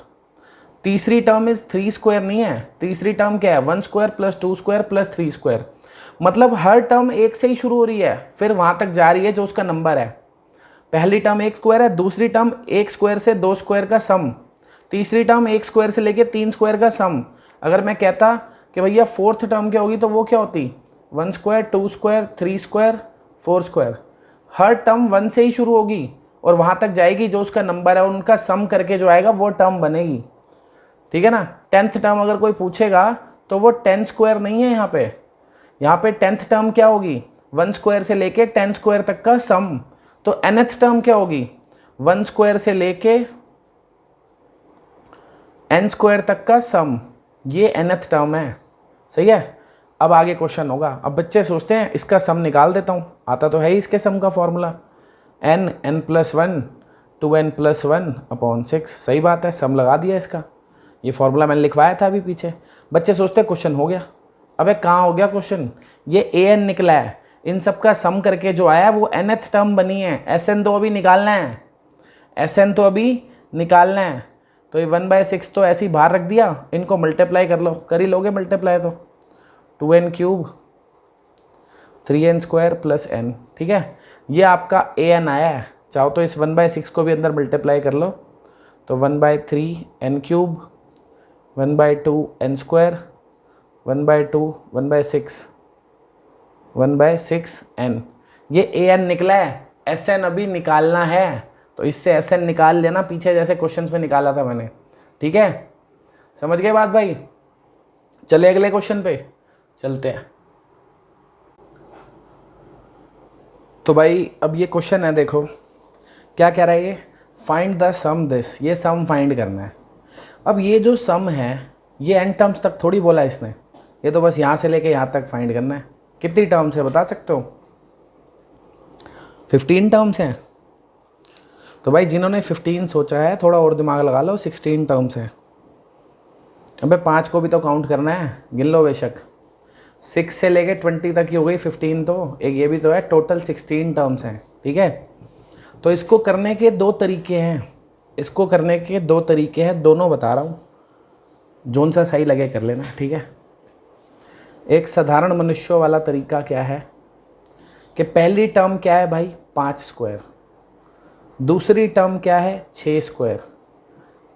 तीसरी टर्म इज़ 3 स्क्वायर नहीं है। तीसरी टर्म क्या है, 1 square plus 2 square plus 3 square. मतलब हर टर्म एक से ही शुरू हो रही है, फिर वहाँ तक जा रही है जो उसका नंबर है। पहली टर्म 1 स्क्वायर है, दूसरी टर्म 1 स्क्वायर से 2 स्क्वायर का सम, तीसरी टर्म 1 स्क्वायर से लेके 3 स्क्वायर का सम। अगर मैं कहता कि भैया फोर्थ टर्म क्या होगी तो वो क्या होती, 1 स्क्वायर, 2 स्क्वायर, 3 स्क्वायर, 4 स्क्वायर। हर टर्म 1 से ही शुरू होगी और वहाँ तक जाएगी जो उसका नंबर है, उनका सम करके जो आएगा वो टर्म बनेगी, ठीक है ना। 10th टर्म अगर कोई पूछेगा तो वो 10 स्क्वायर नहीं है यहाँ पे 10th टर्म क्या होगी, 1 स्क्वायर से लेके 10 स्क्वायर तक का सम। तो nth टर्म क्या होगी, 1 स्क्वायर से लेके n स्क्वायर तक का सम, ये nth टर्म है, सही है। अब आगे क्वेश्चन होगा। अब बच्चे सोचते हैं इसका सम निकाल देता हूँ, आता तो है ही इसके सम का फॉर्मूला, n+1 2n+1 अपॉन 6। सही बात है, सम लगा दिया इसका, ये फॉर्मूला मैंने लिखवाया था अभी पीछे। बच्चे सोचते हैं क्वेश्चन हो गया, अबे कहाँ हो गया क्वेश्चन, ये an निकला है, इन सब का सम करके जो आया वो nth टर्म बनी है। Sn तो अभी निकालना है, Sn तो अभी निकालना है। तो ये 1/6 तो ऐसे ही बाहर रख दिया, इनको मल्टीप्लाई कर लो, कर ही लोगे मल्टीप्लाई तो 2n³ 3n square plus n, ठीक है। ये आपका an आया है, चाहो तो इस 1/6 को भी अंदर मल्टीप्लाई कर लो, तो 1/3n³, 1/2n स्क्वायर, 1/2 1/6 1/6n। ये an निकला है, Sn अभी निकालना है, तो इससे Sn निकाल लेना पीछे जैसे क्वेश्चंस में निकाला था मैंने, ठीक है। समझ गए बात भाई। चले अगले क्वेश्चन पे चलते हैं। तो भाई अब ये क्वेश्चन है, देखो क्या कह रहा है ये, फाइंड द सम दिस, ये सम फाइंड करना है। अब ये जो सम है ये n टर्म्स तक थोड़ी बोला इसने, ये तो बस यहाँ से लेके यहाँ तक फाइंड करना है। कितनी टर्म्स है बता सकते हो, 15 टर्म्स हैं। तो भाई जिन्होंने 15 सोचा है थोड़ा और दिमाग लगा लो, 16 टर्म्स हैं। अबे 5 को भी तो काउंट करना है, गिन लो बेशक। 6 से लेके 20 तक की हो गई 15, तो एक ये भी तो है, टोटल 16 टर्म्स हैं, ठीक है। तो इसको करने के 2 तरीके हैं, इसको करने के 2 तरीके हैं, दोनों बता रहा हूँ, जोन सा सही लगे कर लेना, ठीक है। एक साधारण मनुष्यों वाला तरीका क्या है कि पहली टर्म क्या है भाई 5 स्क्वायर, दूसरी टर्म क्या है 6 स्क्वायर,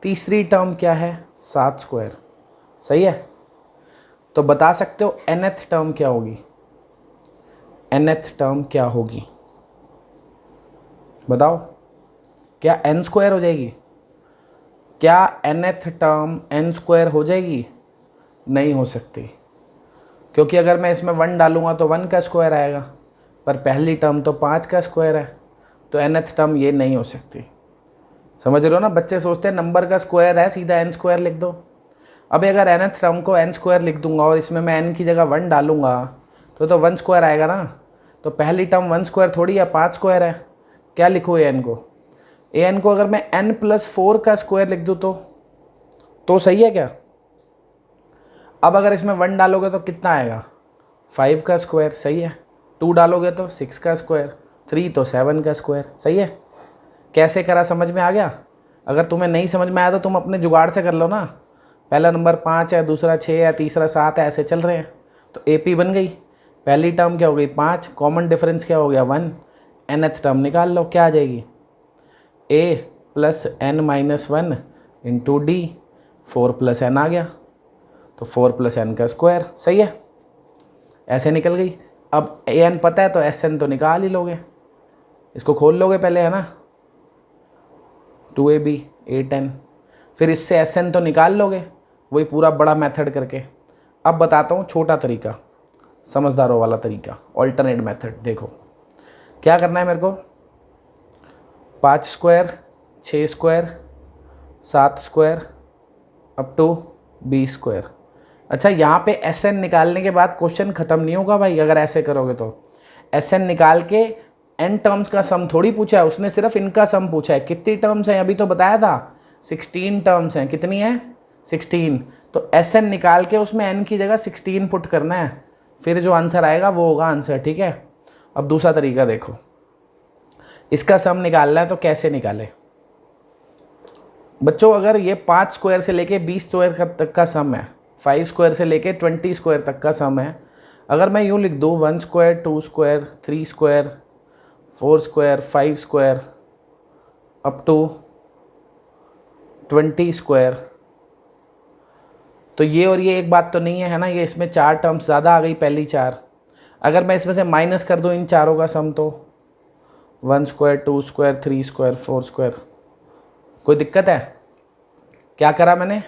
तीसरी टर्म क्या है 7 स्क्वायर, सही है। तो बता सकते हो nth टर्म क्या होगी, nth टर्म क्या होगी बताओ। क्या n स्क्वायर हो जाएगी, क्या nth टर्म n स्क्वायर हो जाएगी, नहीं हो सकती, क्योंकि अगर मैं इसमें 1 डालूंगा तो 1 का स्क्वायर आएगा, पर पहली टर्म तो 5 का स्क्वायर है, तो nth टर्म ये नहीं हो सकती। समझ रहे हो ना, बच्चे सोचते हैं नंबर का स्क्वायर है सीधा n स्क्वायर लिख दो। अब अगर nth टर्म को n स्क्वायर लिख दूंगा और इसमें मैं n की जगह 1 डालूंगा तो 1 स्क्वायर आएगा ना। तो पहली टर्म 1 स्क्वायर थोड़ी है, 5 स्क्वायर है। क्या लिखो an को? an को अगर मैं n+4 का स्क्वायर लिख दूँ तो सही है क्या? अब अगर इसमें 1 डालोगे तो कितना आएगा? 5 का स्क्वायर, सही है। 2 डालोगे तो 6 का स्क्वायर, 3 तो 7 का स्क्वायर, सही है। कैसे करा, समझ में आ गया? अगर तुम्हें नहीं समझ में आया तो तुम अपने जुगाड़ से कर लो ना। पहला नंबर 5 है, दूसरा 6 है, तीसरा 7 है, ऐसे चल रहे हैं। तो AP बन गई। पहली टर्म क्या हो गई? 5, कॉमन डिफरेंस क्या हो गया? 1। nth टर्म निकाल लो, क्या आ जाएगी? A + n-1 × D, 4 + n आ गया, तो 4 + n का स्क्वायर, सही है। ऐसे निकल गई। अब an पता है तो Sn तो निकाल ही लोगे, इसको खोल लोगे पहले, है ना। 2AB 8n, फिर इससे Sn तो निकाल लोगे, वही पूरा बड़ा मेथड करके। अब बताता हूँ छोटा तरीका, समझदारों वाला तरीका, ऑल्टरनेट मेथड। देखो क्या करना है मेरे को। 5 square, 6 square, 7 square up to B square. अच्छा, यहाँ पे Sn निकालने के बाद क्वेश्चन ख़त्म नहीं होगा भाई। अगर ऐसे करोगे तो Sn निकाल के n टर्म्स का सम थोड़ी पूछा है उसने, सिर्फ इनका सम पूछा है। कितनी टर्म्स हैं? अभी तो बताया था 16 टर्म्स हैं। कितनी है? 16। तो Sn निकाल के उसमें n की जगह 16 पुट करना है, फिर जो आंसर आएगा वो होगा आंसर, ठीक है। अब दूसरा तरीका देखो, इसका सम निकालना है तो कैसे निकाले बच्चों। अगर ये 5 स्क्वायर से लेके 20 स्क्वायर तक का सम है, 5 स्क्वायर से लेके 20 स्क्वायर तक का सम है, अगर मैं यूँ लिख दूँ 1 square, 2 square, 3 square, 4 square, 5 square up to 20 square, तो ये और ये एक बात तो नहीं है ना। ये इसमें 4 टर्म्स ज़्यादा आ गई, पहली 4। अगर मैं इसमें से माइनस कर दूँ इन चारों का सम, तो 1 स्क्वायर, 2 स्क्वायर, 3 स्क्वायर, 4 स्क्वायर, कोई दिक्कत है? क्या करा मैंने?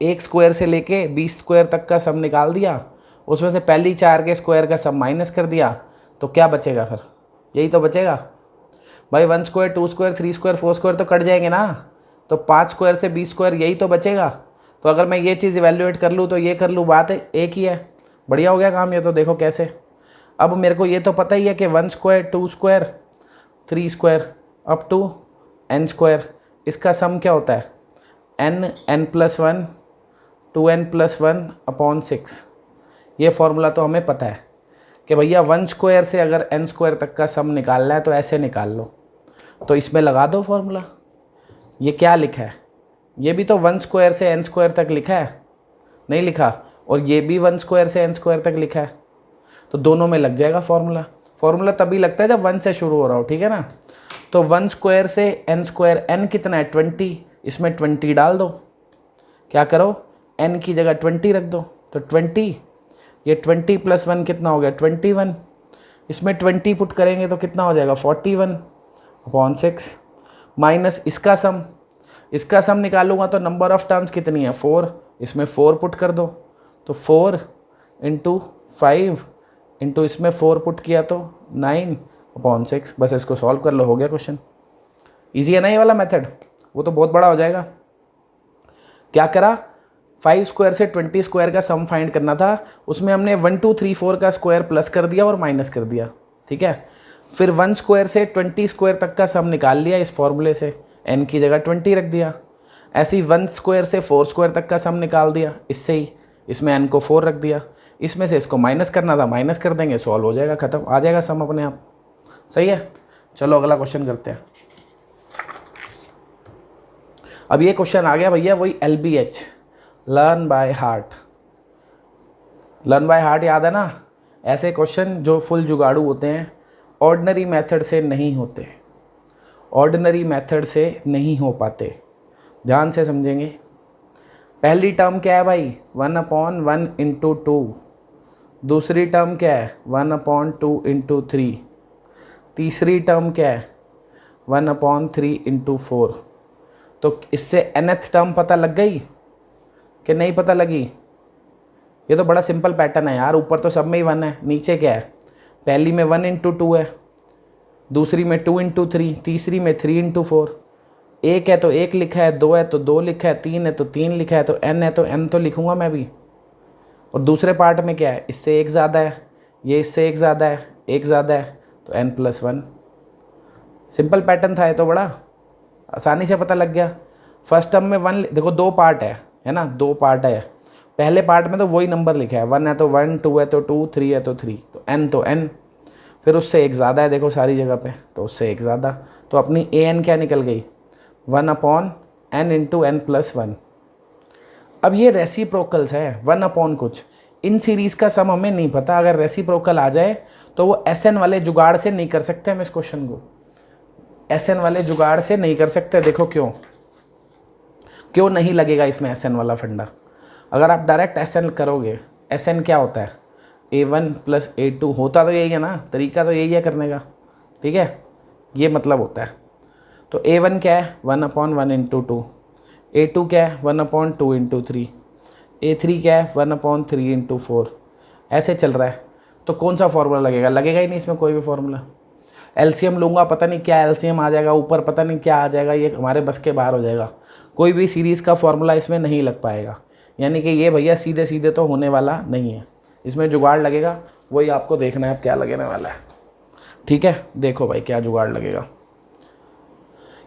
1 स्क्वायर से लेके 20 स्क्वायर तक का सम निकाल दिया, उसमें से पहली 4 के स्क्वायर का सम माइनस कर दिया, तो क्या बचेगा फिर? यही तो बचेगा भाई। 1 स्क्वायर, 2 स्क्वायर, 3 स्क्वायर, 4 स्क्वायर तो कट जाएंगे ना, तो 5 स्क्वायर से 20 स्क्वायर, यही तो बचेगा। तो अगर मैं ये चीज़ इवेल्युएट कर लूँ तो ये कर लूँ, बात एक ही है। बढ़िया हो गया काम ये तो। देखो कैसे। अब मेरे को ये तो पता ही है कि 1 square, 2 square, 3 square up to n square, इसका सम क्या होता है? n+1 2n+1/6। ये फॉर्मूला तो हमें पता है कि भैया 1 स्क्वायर से अगर n स्क्वायर तक का सम निकालना है तो ऐसे निकाल लो। तो इसमें लगा दो फॉर्मूला। ये क्या लिखा है? ये भी तो 1 स्क्वायर से n स्क्वायर तक लिखा है, नहीं लिखा? और ये भी 1 स्क्वायर से n स्क्वायर तक लिखा है, तो दोनों में लग जाएगा फॉर्मूला। फॉर्मूला तभी लगता है जब 1 से शुरू हो रहा हो, ठीक है ना। तो 1 स्क्वायर से n स्क्वायर, n कितना है? 20, इसमें 20 डाल दो। क्या करो? n की जगह 20 रख दो, तो 20, ये 20 + 1 कितना हो गया? 21। इसमें 20 पुट करेंगे तो कितना हो जाएगा? 41/6 माइनस इसका सम। इसका सम निकालूंगा तो नंबर ऑफ टर्म्स कितनी है? 4। इसमें 4 पुट कर दो, तो 4 × 5 इंटू इसमें 4 पुट किया तो 9/6। बस इसको सॉल्व कर लो, हो गया क्वेश्चन। ईजी है ना ये वाला मेथड? वो तो बहुत बड़ा हो जाएगा। क्या करा? 5 स्क्वायर से 20 स्क्वायर का सम फाइंड करना था, उसमें हमने 1 2 3 4 का स्क्वायर प्लस कर दिया और माइनस कर दिया, ठीक है। फिर 1 स्क्वायर से 20 स्क्वायर तक का सम निकाल लिया इस फॉर्मूले से, n की जगह 20 रख दिया। ऐसे ही 1 स्क्वायर से 4 स्क्वायर तक का सम निकाल दिया, इससे ही इसमें n को 4 रख दिया। इसमें से इसको माइनस करना था, माइनस कर देंगे, सॉल्व हो जाएगा, ख़त्म, आ जाएगा सम अपने आप। सही है। चलो अगला क्वेश्चन करते हैं। अब ये क्वेश्चन आ गया भैया वही LBH, learn by heart. Learn by heart याद है ना? ऐसे क्वेश्चन जो फुल जुगाड़ू होते हैं, ऑर्डिनरी मेथड से नहीं होते, ऑर्डिनरी मेथड से नहीं हो पाते। ध्यान से समझेंगे। पहली टर्म क्या है भाई? 1/1 × 2। दूसरी टर्म क्या है? 1/2 × 3। तीसरी टर्म क्या है? 1/3 × 4। तो इससे nth टर्म पता लग गई कि नहीं पता लगी? ये तो बड़ा सिंपल पैटर्न है यार, ऊपर तो सब में ही 1 है, नीचे क्या है, पहली में 1 इंटू 2 है, दूसरी में 2 इंटू 3, तीसरी में 3 इंटू 4, एक है तो एक लिखा है, 2 है तो 2 लिखा है, 3 है तो 3 लिखा है, तो n है तो n तो लिखूंगा मैं भी। और दूसरे पार्ट में क्या है, इससे एक ज़्यादा है, ये इससे एक ज़्यादा है, एक ज़्यादा है तो n+1। सिंपल पैटर्न था ये तो, बड़ा आसानी से पता लग गया। फर्स्ट टर्म में 1, देखो 2 पार्ट है ना, 2 पार्ट है। पहले पार्ट में तो वही नंबर लिखा है, 1 है तो 1, 2 है तो 2, 3 है तो 3, तो n तो n। फिर उससे एक ज़्यादा है देखो सारी जगह पे, तो उससे एक ज़्यादा, तो अपनी an क्या निकल गई, 1/n इंटू n+1। अब ये रेसिप्रोकल्स है, 1/ कुछ। इन सीरीज़ का सम हमें नहीं पता, अगर रेसिप्रोकल आ जाए तो वो SN वाले जुगाड़ से नहीं कर सकते हम इस क्वेश्चन को, SN वाले जुगाड़ से नहीं कर सकते। देखो क्यों नहीं लगेगा इसमें SN वाला फंडा। अगर आप डायरेक्ट SN करोगे, SN क्या होता है, A1 + A2 होता तो यही है ना, तरीका तो यही है करने का, ठीक है, ये मतलब होता है। तो A1 क्या है, 1/1 इंटू 2, A2 क्या है, 1/2 इंटू 3, A3 क्या है, 1/3 इंटू 4, ऐसे चल रहा है। तो कौन सा फॉर्मूला लगेगा, लगेगा ही नहीं इसमें कोई भी फॉर्मूला। एलसीएम लूँगा, पता नहीं क्या एलसीएम आ जाएगा ऊपर, पता नहीं क्या आ जाएगा, ये हमारे बस के बाहर हो जाएगा। कोई भी सीरीज़ का फॉर्मूला इसमें नहीं लग पाएगा, यानी कि ये भैया सीधे सीधे तो होने वाला नहीं है, इसमें जुगाड़ लगेगा, वही आपको देखना है अब क्या लगने वाला है। ठीक है, देखो भाई क्या जुगाड़ लगेगा।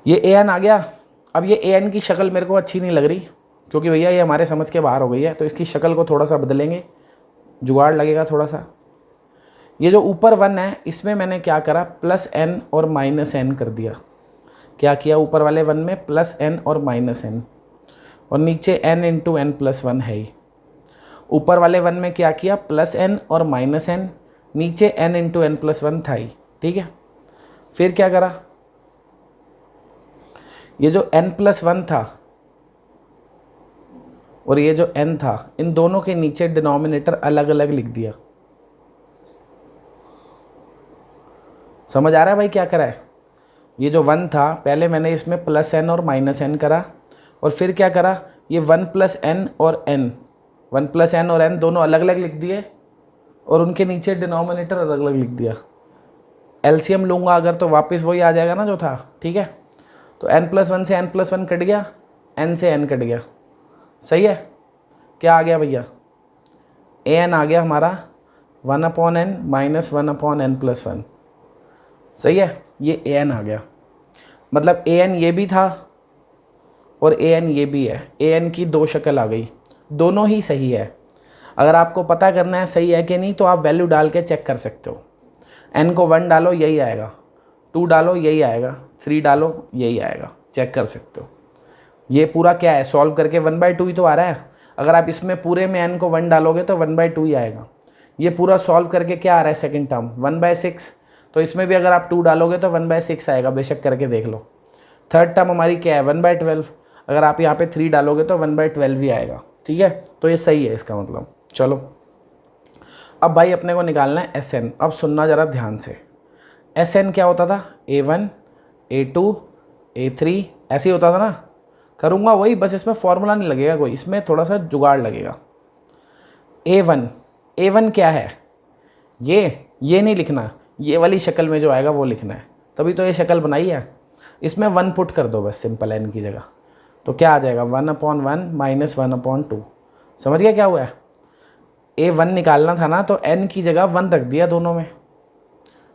ये an आ गया। अब ये an की शक्ल मेरे को अच्छी नहीं लग रही, क्योंकि भैया ये हमारे समझ के बाहर हो गई है, तो इसकी शक्ल को थोड़ा सा बदलेंगे, जुगाड़ लगेगा थोड़ा सा। ये जो ऊपर 1 है इसमें मैंने क्या करा, +n और -n कर दिया। क्या किया, ऊपर वाले 1 में +n और -n, और नीचे n इंटू n+1 है ही। ऊपर वाले 1 में क्या किया, +n और -n, नीचे n इंटू n+1 था ही, ठीक है। फिर क्या करा, ये जो n+1 था और ये जो n था, इन दोनों के नीचे डिनोमिनेटर अलग अलग लिख दिया। समझ आ रहा है भाई क्या करा है। ये जो 1 था पहले मैंने इसमें +n और -n करा, और फिर क्या करा, ये 1 + n और n, 1 + n और n दोनों अलग अलग लिख दिए, और उनके नीचे डिनोमिनेटर अलग अलग लिख दिया। एलसीएम लूँगा अगर तो वापस वही आ जाएगा ना जो था, ठीक है। तो n+1 से n+1 कट गया, n से n कट गया, सही है। क्या आ गया भैया, an आ गया हमारा 1/n - 1/n+1, सही है। ये an आ गया, मतलब an ये भी था और an ये भी है, an की 2 शक्ल आ गई, दोनों ही सही है। अगर आपको पता करना है सही है कि नहीं, तो आप वैल्यू डाल के चेक कर सकते हो। n को 1 डालो यही आएगा, 2 डालो यही आएगा, 3 डालो यही आएगा, चेक कर सकते हो। ये पूरा क्या है, सॉल्व करके 1/2 ही तो आ रहा है। अगर आप इसमें पूरे में n को 1 डालोगे तो 1/2 ही आएगा। ये पूरा सॉल्व करके क्या आ रहा है, सेकंड टर्म 1/6, तो इसमें भी अगर आप 2 डालोगे तो 1/6 आएगा, बेशक करके देख लो। थर्ड टर्म हमारी क्या है, 1/12, अगर आप यहाँ पे 3 डालोगे तो 1/12 ही आएगा, ठीक है। तो ये सही है इसका मतलब। चलो अब भाई अपने को निकालना है SN। अब सुनना ज़रा ध्यान से, SN क्या होता था, A1 A2 A3 ऐसे ही होता था ना। करूँगा वही, बस इसमें फॉर्मूला नहीं लगेगा कोई, इसमें थोड़ा सा जुगाड़ लगेगा। A1 क्या है, ये नहीं लिखना, ये वाली शक्ल में जो आएगा वो लिखना है, तभी तो ये शक्ल बनाई है। इसमें 1 पुट कर दो बस, सिंपल n की जगह, तो क्या आ जाएगा 1/1 - 1/2। समझ गया क्या हुआ है। A1 निकालना था ना, तो n की जगह 1 रख दिया दोनों में,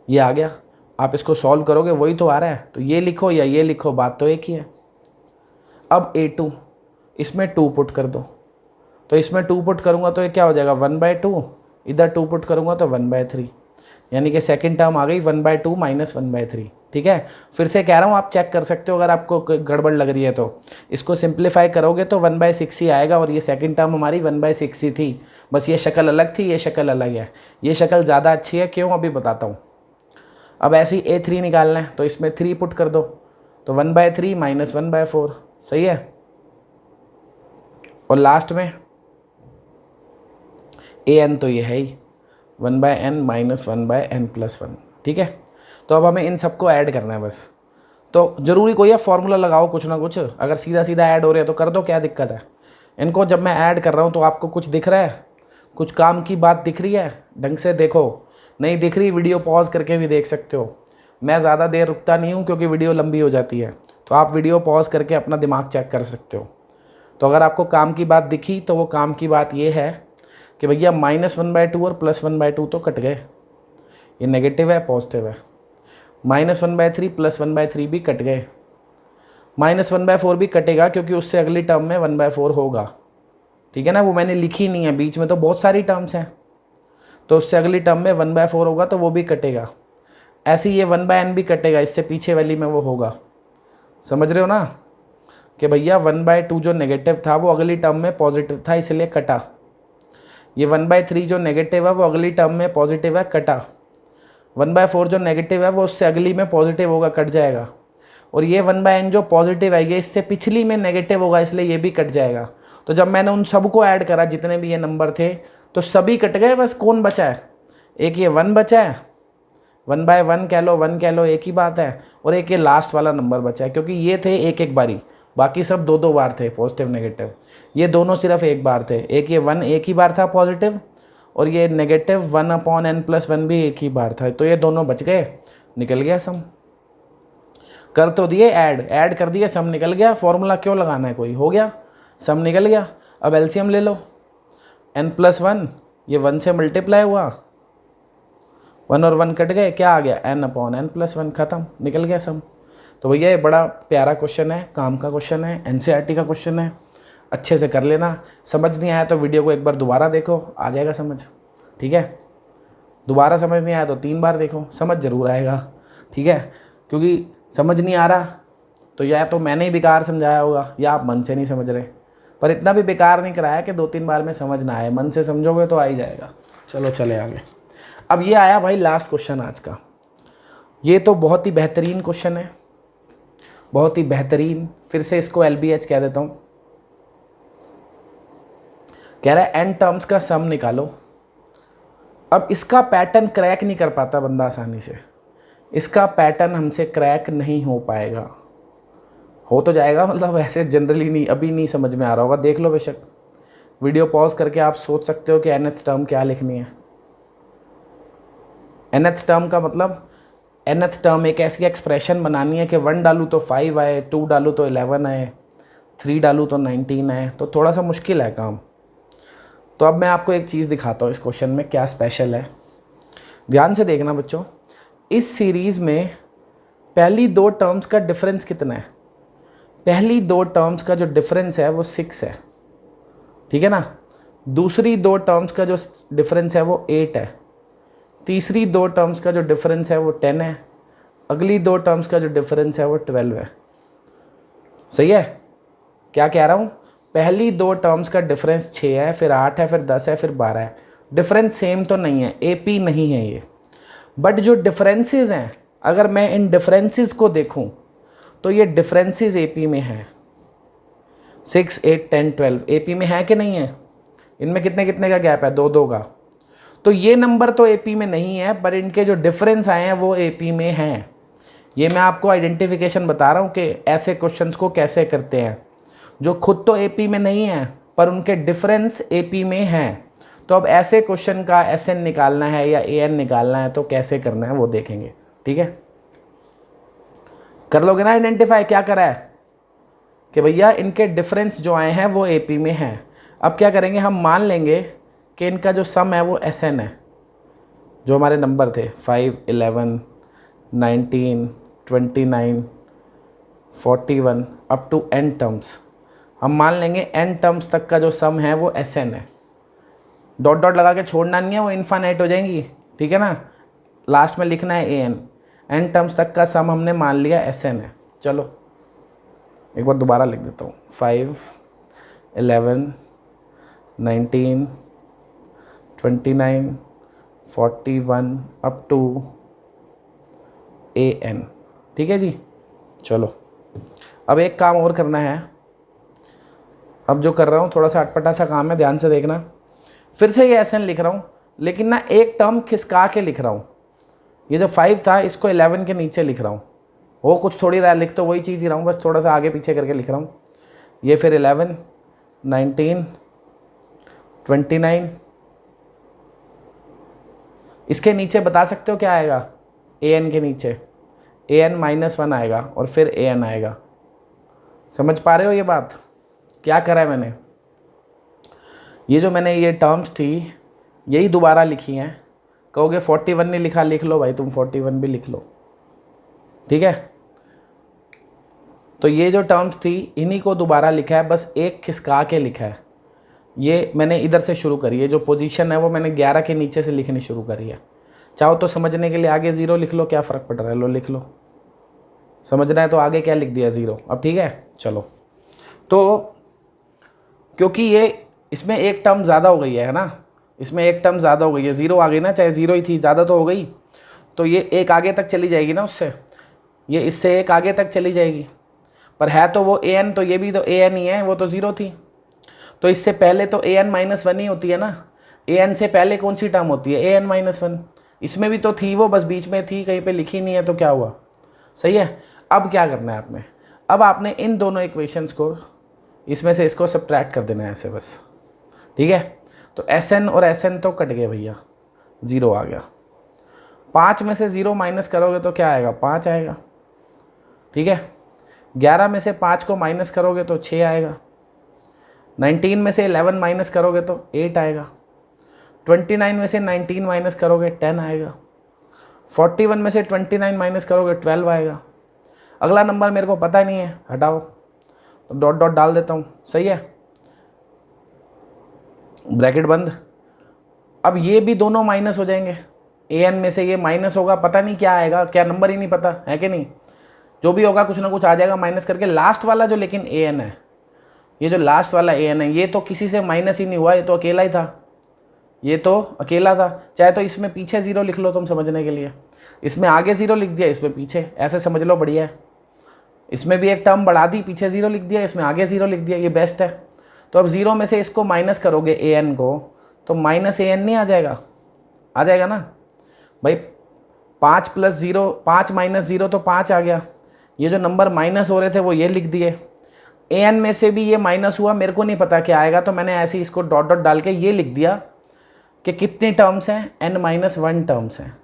ये आ गया। आप इसको सॉल्व करोगे वही तो आ रहा है, तो ये लिखो या ये लिखो, बात तो एक ही है। अब A2, इसमें 2 पुट कर दो, तो इसमें 2 पुट करूँगा तो ये क्या हो जाएगा 1/2, इधर 2 पुट करूँगा तो 1/3, यानी कि सेकंड टर्म आ गई 1/2 - 1/3, ठीक है। फिर से कह रहा हूँ, आप चेक कर सकते हो अगर आपको गड़बड़ लग रही है तो। इसको सिंप्लीफाई करोगे तो 1/6 ही आएगा, और ये सेकंड टर्म हमारी 1/6 ही थी, बस ये शक्ल अलग थी, ये शक्ल अलग है। ये शक्ल ज़्यादा अच्छी है, क्यों अभी बताता हूँ। अब ऐसे ही A3 निकालना है, तो इसमें 3 पुट कर दो, तो 1/3 - 1/4, सही है। और लास्ट में an तो ये है ही 1/n - 1/n+1, ठीक है। तो अब हमें इन सबको ऐड करना है बस। तो ज़रूरी कोई है फॉर्मूला लगाओ कुछ ना कुछ, अगर सीधा सीधा ऐड हो रहे हैं तो कर दो, क्या दिक्कत है। इनको जब मैं ऐड कर रहा हूँ तो आपको कुछ दिख रहा है, कुछ काम की बात दिख रही है? ढंग से देखो, नहीं दिख रही वीडियो पॉज करके भी देख सकते हो। मैं ज़्यादा देर रुकता नहीं हूँ क्योंकि वीडियो लंबी हो जाती है, तो आप वीडियो पॉज करके अपना दिमाग चेक कर सकते हो। तो अगर आपको काम की बात दिखी तो वो काम की बात ये है कि भैया -1/2 और +1/2 तो कट गए, ये नेगेटिव है पॉजिटिव है। -1/3 +1/3 भी कट गए, -1/4 भी कटेगा क्योंकि उससे अगली टर्म में 1/4 होगा, ठीक है ना। वो मैंने लिखी नहीं है, बीच में तो बहुत सारी टर्म्स हैं, तो उससे अगली टर्म में 1/4 होगा तो वो भी कटेगा। ऐसे ही ये 1/n भी कटेगा, इससे पीछे वाली में वो होगा। समझ रहे हो ना कि भैया 1/2 जो नेगेटिव था वो अगली टर्म में पॉजिटिव था इसलिए कटा। ये 1/3 जो नेगेटिव है वो अगली टर्म में पॉजिटिव है, कटा। 1/4 जो नेगेटिव है वो उससे अगली में पॉजिटिव होगा, कट जाएगा। और ये 1/n जो पॉजिटिव है ये इससे पिछली में नेगेटिव होगा इसलिए ये भी कट जाएगा। तो जब मैंने उन सबको ऐड करा जितने भी ये नंबर थे तो सभी कट गए, बस कौन बचा है? एक ये 1 बचा है, 1/1 कह लो 1 कह लो एक ही बात है, और एक ये लास्ट वाला नंबर बचा है क्योंकि ये थे एक एक बारी, बाकी सब दो दो बार थे पॉजिटिव नेगेटिव, ये दोनों सिर्फ एक बार थे। एक ये 1 एक ही बार था पॉजिटिव, और ये नेगेटिव 1/n+1 भी एक ही बार था, तो ये दोनों बच गए, निकल गया सम। कर तो दिए ऐड कर दिए, सम निकल गया। फॉर्मूला क्यों लगाना है, कोई हो गया, सम निकल गया। अब एलसीएम ले लो, n+1 ये 1 से मल्टीप्लाई हुआ, 1 और 1 कट गए, क्या आ गया n/n+1, ख़त्म, निकल गया सम। तो भैया ये बड़ा प्यारा क्वेश्चन है, काम का क्वेश्चन है, एनसीईआरटी का क्वेश्चन है, अच्छे से कर लेना। समझ नहीं आया तो वीडियो को एक बार दोबारा देखो, आ जाएगा समझ, ठीक है। दोबारा समझ नहीं आया तो 3 बार देखो, समझ ज़रूर आएगा, ठीक है। क्योंकि समझ नहीं आ रहा तो या तो मैंने ही बेकार समझाया होगा या आप मन से नहीं समझ रहे, पर इतना भी बेकार नहीं कराया कि 2-3 बार में समझ ना आए, मन से समझोगे तो आ ही जाएगा। चलो चले आगे। अब ये आया भाई लास्ट क्वेश्चन आज का, ये तो बहुत ही बेहतरीन क्वेश्चन है, बहुत ही बेहतरीन। फिर से इसको LBH कह देता हूँ। कह रहा है n टर्म्स का सम निकालो। अब इसका पैटर्न क्रैक नहीं कर पाता बंदा आसानी से, इसका पैटर्न हमसे क्रैक नहीं हो पाएगा। हो तो जाएगा, मतलब ऐसे जनरली नहीं, अभी नहीं समझ में आ रहा होगा, देख लो बेशक, वीडियो पॉज करके आप सोच सकते हो कि nth टर्म क्या लिखनी है। nth टर्म का मतलब nth टर्म एक ऐसी एक्सप्रेशन बनानी है कि 1 डालूँ तो 5 आए, 2 डालूँ तो 11 आए, 3 डालूँ तो 19 आए, तो थोड़ा सा मुश्किल है काम। तो अब मैं आपको एक चीज़ दिखाता हूँ इस क्वेश्चन में क्या स्पेशल है, ध्यान से देखना बच्चों। इस सीरीज़ में पहली 2 टर्म्स का डिफरेंस कितना है? पहली 2 टर्म्स का जो डिफरेंस है वो 6 है, ठीक है ना। दूसरी 2 टर्म्स का जो डिफरेंस है वो 8 है। तीसरी 2 टर्म्स का जो डिफरेंस है वो 10 है। अगली 2 टर्म्स का जो डिफरेंस है वो 12 है। सही है? क्या कह रहा हूँ? पहली 2 टर्म्स का डिफरेंस 6 है, फिर 8 है, फिर 10 है, फिर 12 है। डिफरेंस सेम तो नहीं है, AP नहीं है ये, बट जो डिफरेंसेस हैं, अगर मैं इन डिफरेंसेस को देखूं तो ये डिफरेंसेस AP में है। 6, 8, 10, 12 AP में है कि नहीं है? इनमें कितने कितने का गैप है? 2-2 का। तो ये नंबर तो AP में नहीं है, पर इनके जो डिफरेंस आए हैं वो AP में हैं। ये मैं आपको आइडेंटिफिकेशन बता रहा हूँ कि ऐसे क्वेश्चंस को कैसे करते हैं, जो खुद तो AP में नहीं है पर उनके डिफरेंस AP में हैं। तो अब ऐसे क्वेश्चन का SN निकालना है या AN निकालना है तो कैसे करना है वो देखेंगे, ठीक है। कर लोगे ना आइडेंटिफाई क्या करा है कि भैया इनके डिफरेंस जो आए हैं वो AP में हैं। अब क्या करेंगे, हम मान लेंगे कि इनका जो सम है वो SN है, जो हमारे नंबर थे 5, 11, 19, 29, 41 अप टू n टर्म्स। हम मान लेंगे n टर्म्स तक का जो सम है वो SN है। डॉट डॉट लगा के छोड़ना नहीं है, वो इन्फानाइट हो जाएंगी, ठीक है ना। लास्ट में लिखना है AN। n टर्म्स तक का सम हमने मान लिया SN है। चलो एक बार दोबारा लिख देता हूँ, 5, 11, 19, 29, 41 अप टू AN, ठीक है जी। चलो अब एक काम और करना है, अब जो कर रहा हूँ थोड़ा सा अटपटा सा काम है, ध्यान से देखना। फिर से ये SN लिख रहा हूँ, लेकिन ना एक टर्म खिसका के लिख रहा हूँ। ये जो 5 था इसको 11 के नीचे लिख रहा हूँ, वो कुछ थोड़ी रहा, लिख तो वही चीज़ ही रहा हूँ, बस थोड़ा सा आगे पीछे करके लिख रहा हूँ। ये फिर 11, 19, 29, इसके नीचे बता सकते हो क्या आएगा? ए एन के नीचे ए एन माइनस वन आएगा और फिर ए एन आएगा। समझ पा रहे हो ये बात? क्या करा है मैंने? ये जो मैंने ये टर्म्स थी यही दोबारा लिखी हैं। कहोगे 41 नहीं लिखा, लिख लो भाई, तुम 41 भी लिख लो, ठीक है। तो ये जो टर्म्स थी इन्हीं को दोबारा लिखा है, बस एक खिसका के लिखा है। ये मैंने इधर से शुरू करी है, जो पोजीशन है वो मैंने 11 के नीचे से लिखनी शुरू करी है। चाहो तो समझने के लिए आगे 0 लिख लो, क्या फ़र्क पड़ रहा है, लो लिख लो। समझना है तो आगे क्या लिख दिया, 0। अब ठीक है, चलो। तो क्योंकि ये इसमें एक टर्म ज़्यादा हो गई है ना, इसमें एक टर्म ज़्यादा हो गई है, 0 आ गई ना, चाहे 0 ही थी, ज़्यादा तो हो गई, तो ये एक आगे तक चली जाएगी ना उससे, ये इससे एक आगे तक चली जाएगी। पर है तो वो ए एन, तो ये भी तो ए एन ही है, वो तो 0 थी। तो इससे पहले तो ए एन माइनस वन ही होती है ना, ए एन से पहले कौन सी टर्म होती है, ए एन माइनस वन। इसमें भी तो थी वो, बस बीच में थी, कहीं पे लिखी नहीं है, तो क्या हुआ, सही है। अब क्या करना है आपने, अब आपने इन दोनों इक्वेशंस को, इसमें से इसको सब्ट्रैक्ट कर देना है ऐसे बस, ठीक है। तो एस एन और एस एन तो कट गए भैया, 0 आ गया। 5 में से 0 माइनस करोगे तो क्या आएगा, 5 आएगा, ठीक है। 11 में से 5 को माइनस करोगे तो 6 आएगा। 19 में से 11 माइनस करोगे तो 8 आएगा। 29 में से 19 माइनस करोगे 10 आएगा। 41 में से 29 माइनस करोगे 12 आएगा। अगला नंबर मेरे को पता नहीं है, हटाओ, तो डॉट डॉट डाल देता हूँ, सही है, ब्रैकेट बंद। अब ये भी दोनों माइनस हो जाएंगे, ए एन में से ये माइनस होगा, पता नहीं क्या आएगा, क्या नंबर ही नहीं पता है कि नहीं, जो भी होगा कुछ ना कुछ आ जाएगा माइनस करके। लास्ट वाला जो लेकिन ए एन है, ये जो लास्ट वाला ए एन है, ये तो किसी से माइनस ही नहीं हुआ, ये तो अकेला ही था, ये तो अकेला था। चाहे तो इसमें पीछे 0 लिख लो तुम समझने के लिए, इसमें आगे 0 लिख दिया, इसमें पीछे, ऐसे समझ लो, बढ़िया है। इसमें भी एक टर्म बढ़ा दी, पीछे 0 लिख दिया, इसमें आगे 0 लिख दिया, ये बेस्ट है। तो अब 0 में से इसको माइनस करोगे ए एन को, तो माइनस ए एन नहीं आ जाएगा, आ जाएगा ना भाई। 5 प्लस 0, 5 माइनस 0 तो 5 आ गया। ये जो नंबर माइनस हो रहे थे वो ये लिख दिए। ए एन में से भी ये माइनस हुआ, मेरे को नहीं पता क्या आएगा, तो मैंने ऐसे ही इसको डॉट डॉट डाल के ये लिख दिया कि कितनी टर्म्स हैं, n माइनस वन टर्म्स हैं,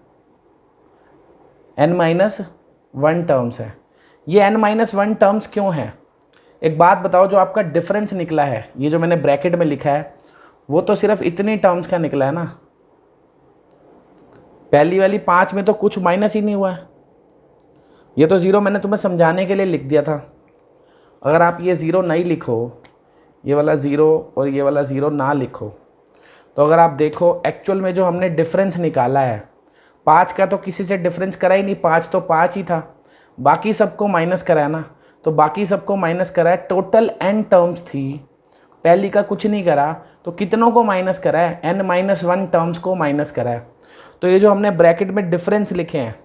n माइनस वन टर्म्स हैं। ये n माइनस वन टर्म्स क्यों हैं? एक बात बताओ, जो आपका डिफरेंस निकला है, ये जो मैंने ब्रैकेट में लिखा है, वो तो सिर्फ इतनी टर्म्स का निकला है ना। पहली वाली 5 में तो कुछ माइनस ही नहीं हुआ है, ये तो 0 मैंने तुम्हें समझाने के लिए लिख दिया था। अगर आप ये 0 नहीं लिखो, ये वाला 0 और ये वाला 0 ना लिखो, तो अगर आप देखो एक्चुअल में जो हमने डिफरेंस निकाला है, 5 का तो किसी से डिफरेंस करा ही नहीं, 5 तो 5 ही था, बाकी सबको माइनस करा है ना, तो बाकी सबको माइनस करा है। टोटल n टर्म्स थी, पहली का कुछ नहीं करा, तो कितनों को माइनस करा है, n माइनस वन टर्म्स को माइनस करा है। तो ये जो हमने ब्रैकेट में डिफरेंस लिखे हैं,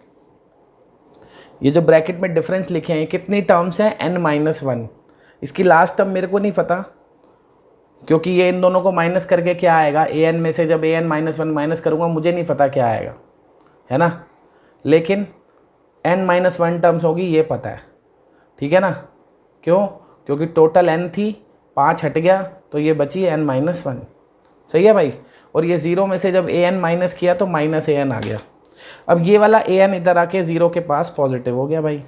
ये जो ब्रैकेट में डिफरेंस लिखे हैं, कितनी टर्म्स हैं, n माइनस वन। इसकी लास्ट टर्म मेरे को नहीं पता, क्योंकि ये इन दोनों को माइनस करके क्या आएगा, ए एन में से जब A N minus one minus करूँगा, मुझे नहीं पता क्या आएगा, है ना। लेकिन n माइनस वन टर्म्स होगी ये पता है, ठीक है ना। क्यों? क्योंकि टोटल n थी, 5 हट गया, तो ये बची n माइनस वन, सही है भाई। और ये 0 में से जब ए एन माइनस किया तो माइनस ए एन आ गया। अब ये वाला ए एन इधर आके 0 के पास पॉजिटिव हो गया भाई,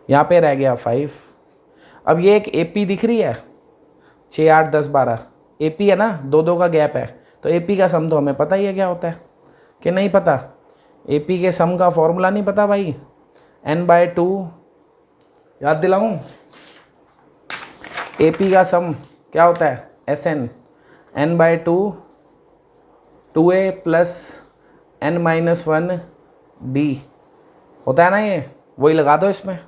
यहाँ पे रह गया 5। अब ये एक ए पी दिख रही है, 6 8 10 12 ए पी है ना, 2 2 का गैप है, तो ए पी का सम तो हमें पता ही है क्या होता है कि नहीं पता। ए पी के सम का फॉर्मूला नहीं पता भाई, n/2, याद दिलाऊं, ए पी का सम क्या होता है, s n, n/2 2a plus n minus one d होता है ना, ये वही लगा दो इसमें।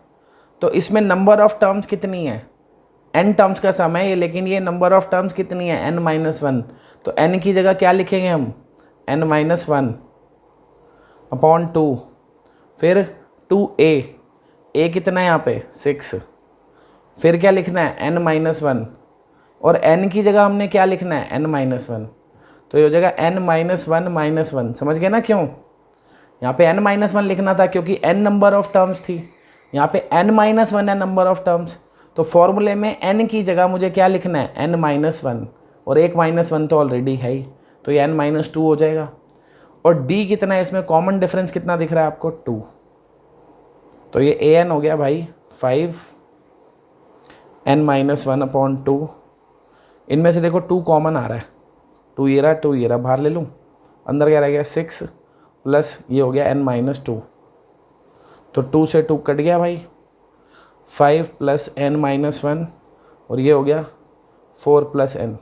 तो इसमें नंबर ऑफ टर्म्स कितनी है, n टर्म्स का सम है ये, लेकिन ये नंबर ऑफ टर्म्स कितनी है, n माइनस वन। तो n की जगह क्या लिखेंगे हम, n माइनस वन अपॉन 2, फिर 2a, a कितना है यहाँ पे 6, फिर क्या लिखना है n माइनस वन, और n की जगह हमने क्या लिखना है, n माइनस वन। तो ये हो जाएगा n minus one minus one, समझ गए ना क्यों। यहाँ पे n माइनस वन लिखना था क्योंकि n नंबर ऑफ टर्म्स थी, यहाँ पे n माइनस वन है नंबर ऑफ टर्म्स। तो फॉर्मूले में n की जगह मुझे क्या लिखना है, n माइनस वन, और एक माइनस वन तो ऑलरेडी है ही, तो ये n माइनस टू हो जाएगा। और डी कितना है इसमें, कॉमन डिफरेंस कितना दिख रहा है आपको 2, तो ये ए एन हो गया भाई 5n-1/2। इनमें से देखो 2 कॉमन आ रहा है, 2 ये रहा 2 ये रहा, बाहर ले लूँ, अंदर क्या रह गया 6 प्लस ये हो गया n-2, तो 2 से 2 कट गया भाई, 5 + n-1 और ये हो गया 4 + n।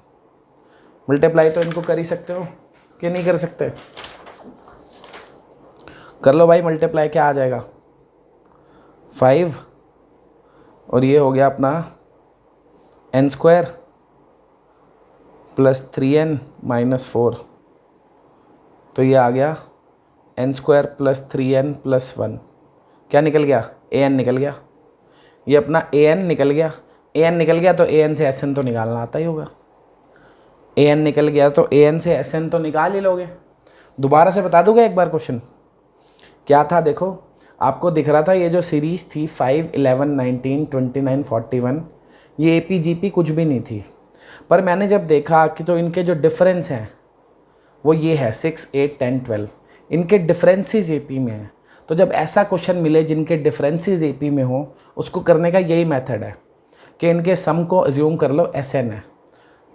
मल्टीप्लाई तो इनको कर ही सकते हो कि नहीं कर सकते, कर लो भाई मल्टीप्लाई, क्या आ जाएगा 5 और ये हो गया अपना n² + 3n-4, तो ये आ गया n² + 3n + 1, क्या निकल गया an निकल गया, ये अपना an निकल गया। an निकल गया तो an से sn तो निकालना आता ही होगा, an निकल गया तो an से sn तो निकाल ही लोगे। दोबारा से बता दूंगा एक बार क्वेश्चन क्या था, देखो आपको दिख रहा था ये जो सीरीज़ थी 5, 11, 19, 29, 41, ये APGP कुछ भी नहीं थी, पर मैंने जब देखा कि तो इनके जो डिफरेंस हैं वो ये है 6, 8, 10, 12, इनके डिफरेंसेस AP में हैं। तो जब ऐसा क्वेश्चन मिले जिनके डिफरेंसेस AP में हो, उसको करने का यही मेथड है कि इनके सम को अज्यूम कर लो SN है,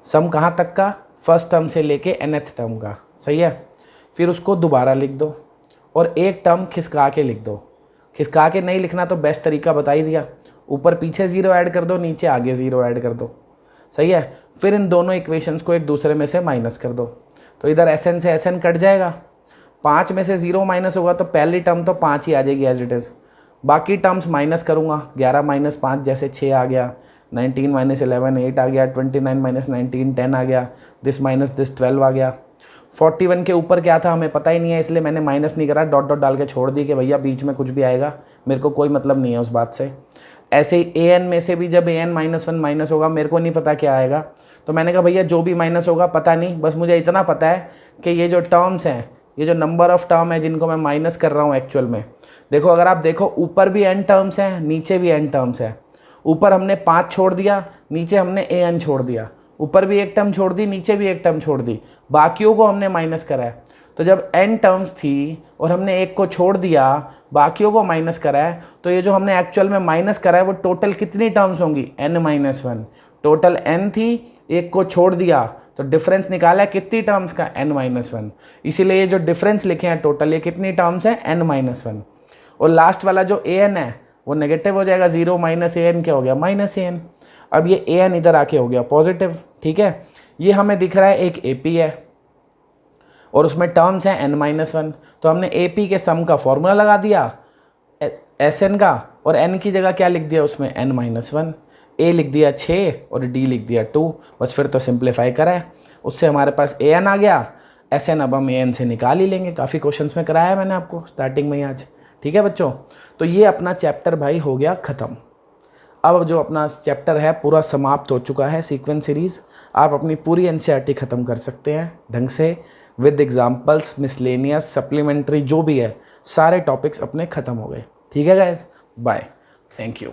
सम कहाँ तक का, फर्स्ट टर्म से लेके nth टर्म का, सही है। फिर उसको दोबारा लिख दो और एक टर्म खिसका के लिख दो, खिसका के नहीं लिखना तो बेस्ट तरीका बता ही दिया, ऊपर पीछे 0 ऐड कर दो, नीचे आगे 0 ऐड कर दो, सही है। फिर इन दोनों इक्वेशंस को एक दूसरे में से माइनस कर दो, तो इधर SN से SN कट जाएगा, 5 में से 0 माइनस होगा तो पहली टर्म तो 5 ही आ जाएगी एज इट इज़, बाकी टर्म्स माइनस करूँगा, 11 - 5 जैसे 6 आ गया, 19 - 11 8 आ गया, 29 - 19 10 आ गया, दिस माइनस दिस 12 आ गया। 41 के ऊपर क्या था हमें पता ही नहीं है, इसलिए मैंने माइनस नहीं करा, डॉट डॉट डाल के छोड़ दी कि भैया बीच में कुछ भी आएगा मेरे को कोई मतलब नहीं है उस बात से। ऐसे ही an में से भी जब an-1 माइनस होगा, मेरे को नहीं पता क्या आएगा, तो मैंने कहा भैया जो भी माइनस होगा पता नहीं, बस मुझे इतना पता है कि ये जो टर्म्स हैं, ये जो नंबर ऑफ़ टर्म है जिनको मैं माइनस कर रहा हूँ एक्चुअल में, देखो अगर आप देखो ऊपर भी n टर्म्स हैं, नीचे भी n टर्म्स हैं। ऊपर हमने 5 छोड़ दिया, नीचे हमने an छोड़ दिया, ऊपर भी एक टर्म छोड़ दी, नीचे भी एक टर्म छोड़ दी, बाकियों को हमने माइनस करा है। तो जब n टर्म्स थी और हमने एक को छोड़ दिया, बाकियों को माइनस करा है, तो ये जो हमने एक्चुअल में माइनस करा है वो टोटल कितनी टर्म्स होंगी, n-1, टोटल n थी, एक को छोड़ दिया तो डिफरेंस निकाला है कितनी टर्म्स का, n-1, इसीलिए ये जो डिफरेंस लिखे हैं टोटल ये कितनी टर्म्स हैं, n-1। और लास्ट वाला जो an है वो नेगेटिव हो जाएगा, 0 - an क्या हो गया, -an। अब ये an इधर आके हो गया पॉजिटिव, ठीक है। ये हमें दिख रहा है एक AP है और उसमें टर्म्स हैं n-1, तो हमने AP के सम का फॉर्मूला लगा दिया SN का, और n की जगह क्या लिख दिया उसमें, n-1, A लिख दिया 6 और D लिख दिया 2, बस फिर तो सिंप्लीफाई करा है, उससे हमारे पास an आ गया, SN अब हम an से निकाल ही लेंगे, काफ़ी क्वेश्चंस में कराया है मैंने आपको स्टार्टिंग में ही आज, ठीक है बच्चों। तो ये अपना चैप्टर भाई हो गया ख़त्म। अब जो अपना चैप्टर है पूरा समाप्त हो चुका है, सीक्वेंस सीरीज़, आप अपनी पूरी NCERT ख़त्म कर सकते हैं ढंग से, विद एग्जाम्पल्स, मिसलेनियस, सप्लीमेंट्री जो भी है, सारे टॉपिक्स अपने ख़त्म हो गए, ठीक है गाइस, बाय, थैंक यू।